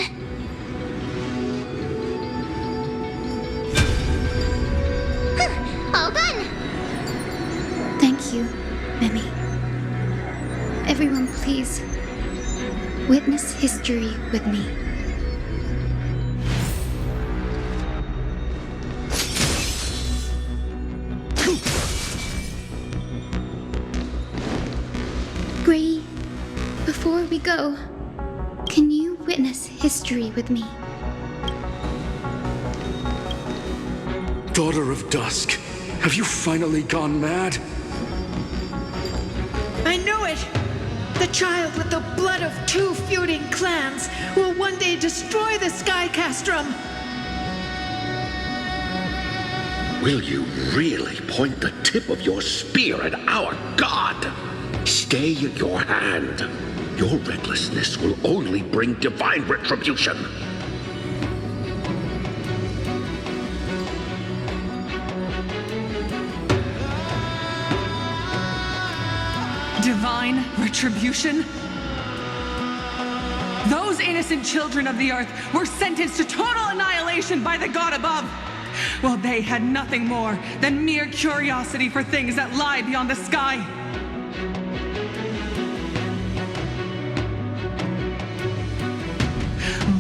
Speaker 4: All done!
Speaker 1: Thank you, Memi. Everyone, please, witness history with me. Gray, before we go, can you witness history with me?
Speaker 13: Daughter of Dusk, have you finally gone mad?
Speaker 19: I knew it! The child with the blood of 2 feuding clans will one day destroy the Sky Castrum!
Speaker 6: Will you really point the tip of your spear at our god? Stay your hand. Your recklessness will only bring divine retribution.
Speaker 11: Divine retribution? Those innocent children of the earth were sentenced to total annihilation by the god above. Well, they had nothing more than mere curiosity for things that lie beyond the sky.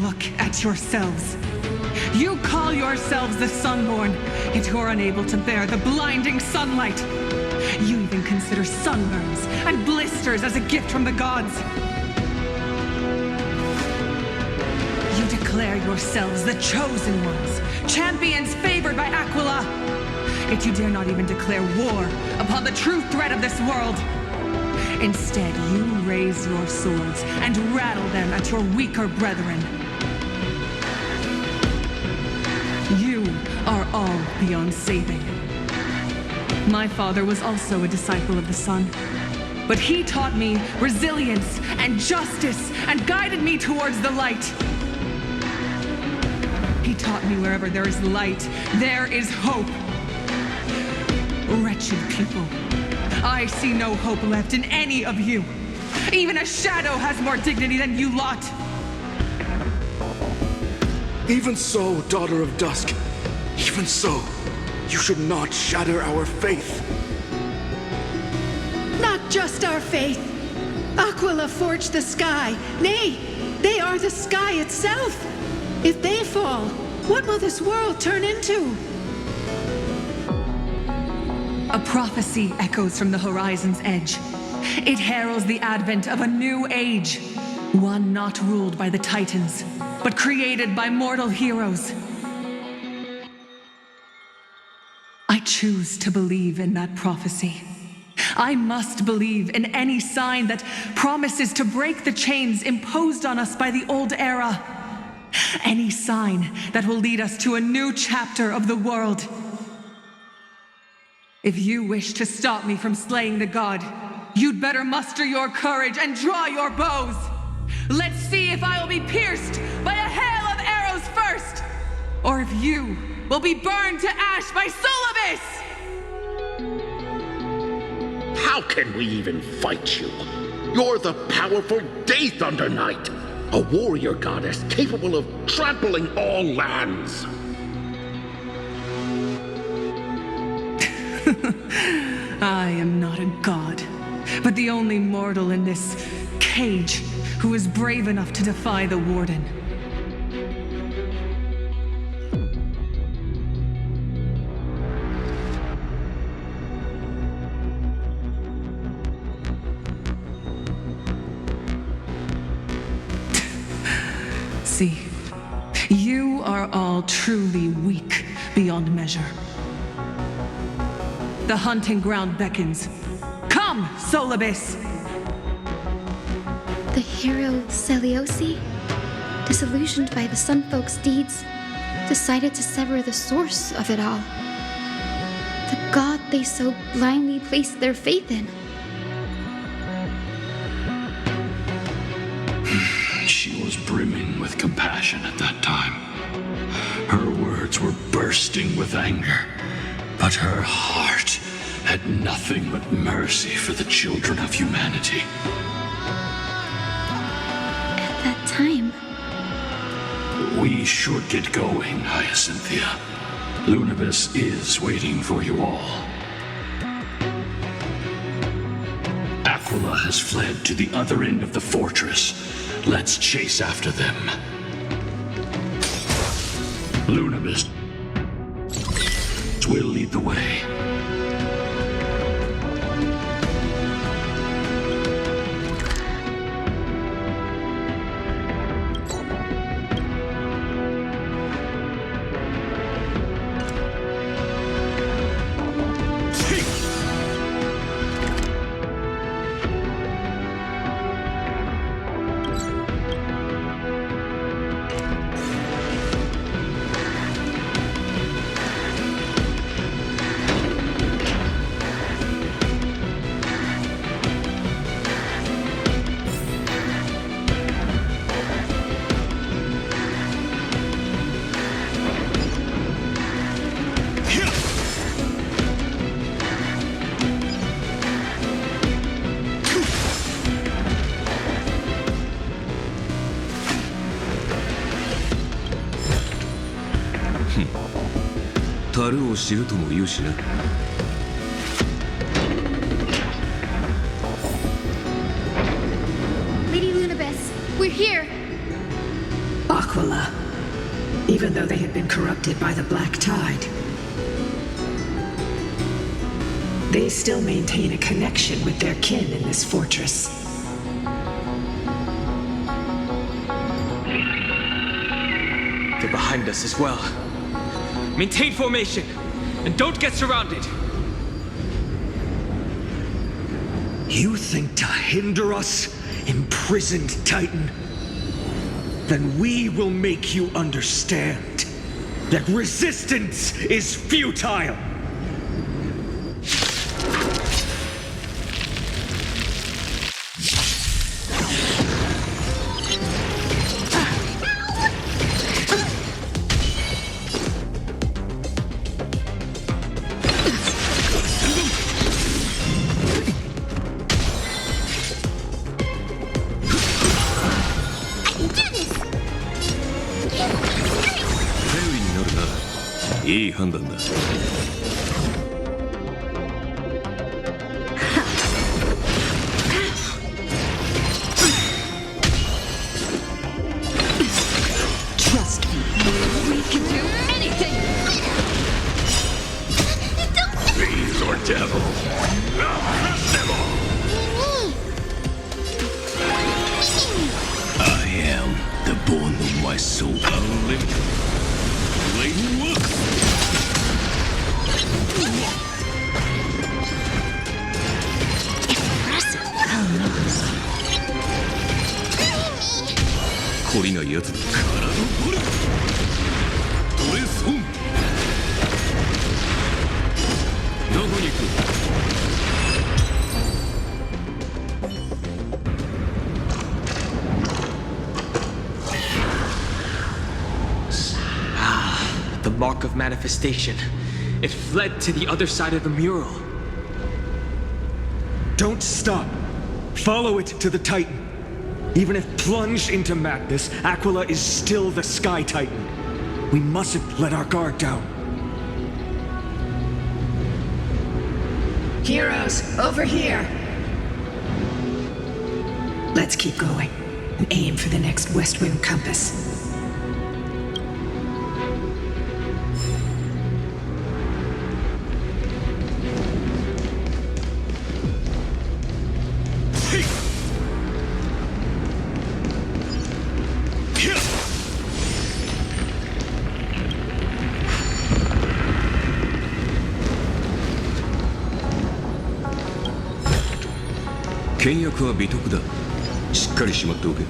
Speaker 11: Look at yourselves. You call yourselves the Sunborn, yet you're unable to bear the blinding sunlight. You even consider sunburns and blisters as a gift from the gods. You declare yourselves the chosen ones, champions favored by Aquila. Yet you dare not even declare war upon the true threat of this world. Instead, you raise your swords and rattle them at your weaker brethren. You are all beyond saving. My father was also a disciple of the sun, but he taught me resilience and justice and guided me towards the light. He taught me wherever there is light, there is hope. Wretched people, I see no hope left in any of you. Even a shadow has more dignity than you lot.
Speaker 13: Even so, Daughter of Dusk, even so, you should not shatter our faith.
Speaker 19: Not just our faith. Aquila forged the sky. Nay, they are the sky itself. If they fall, what will this world turn into?
Speaker 11: A prophecy echoes from the horizon's edge. It heralds the advent of a new age, one not ruled by the Titans, but created by mortal heroes. I choose to believe in that prophecy. I must believe in any sign that promises to break the chains imposed on us by the old era. Any sign that will lead us to a new chapter of the world. If you wish to stop me from slaying the god, you'd better muster your courage and draw your bows. Let's see if I will be pierced by a hail of arrows first, or if you will be burned to ash by Solobis!
Speaker 6: How can we even fight you? You're the powerful Day Thunder Knight, a warrior goddess capable of trampling all lands.
Speaker 11: I am not a god, but the only mortal in this cage who is brave enough to defy the Warden. See, you are all truly weak beyond measure. The hunting ground beckons. Come, Solobis!
Speaker 1: The hero Seliosi, disillusioned by the Sunfolk's deeds, decided to sever the source of it all. The god they so blindly placed their faith in.
Speaker 21: She was brimming with compassion at that time. Her words were bursting with anger, but her heart had nothing but mercy for the children of humanity.
Speaker 1: At that time...
Speaker 21: We should get going, Hyacinthia. Lunabis is waiting for you all. Aquila has fled to the other end of the fortress. Let's chase after them. Lunabis will lead the way.
Speaker 18: 樽を知るとも言うしな。
Speaker 1: Lady Lunabis, we're here.
Speaker 19: Aquila. Even though they had been corrupted by the Black Tide, they still maintain a connection with their kin in this fortress.
Speaker 5: They're behind us as well. Maintain formation, and don't get surrounded.
Speaker 3: You think to hinder us, imprisoned Titan? Then we will make you understand that resistance is futile!
Speaker 12: Trust me, we can do anything!
Speaker 6: Fiends or devil, I'll crush them all! I am the bone of my soul. Unlimited. Blade works! 懲りないやつだ。体のボルトレスオン。どこに行く？
Speaker 5: The mark of manifestation. It fled to the other side of the mural.
Speaker 3: Don't stop. Follow it to the Titan. Even if plunged into madness, Aquila is still the Sky Titan. We mustn't let our guard down.
Speaker 19: Heroes, over here! Let's keep going and aim for the next west wind compass.
Speaker 18: 「倹約は美徳だ。しっかりしまっておけ。」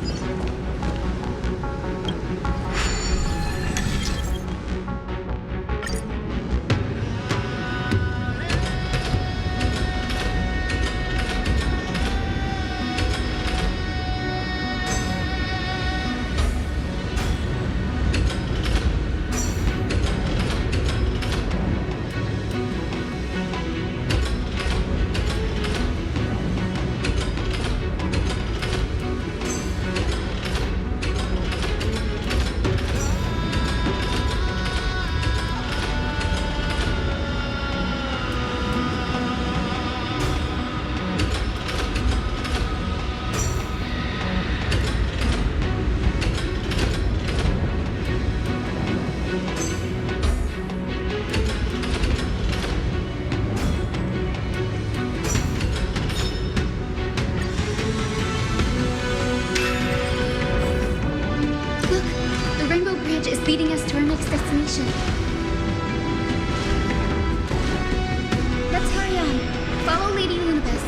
Speaker 1: leading us to our next destination. Let's hurry on. Follow Lady Lunabis.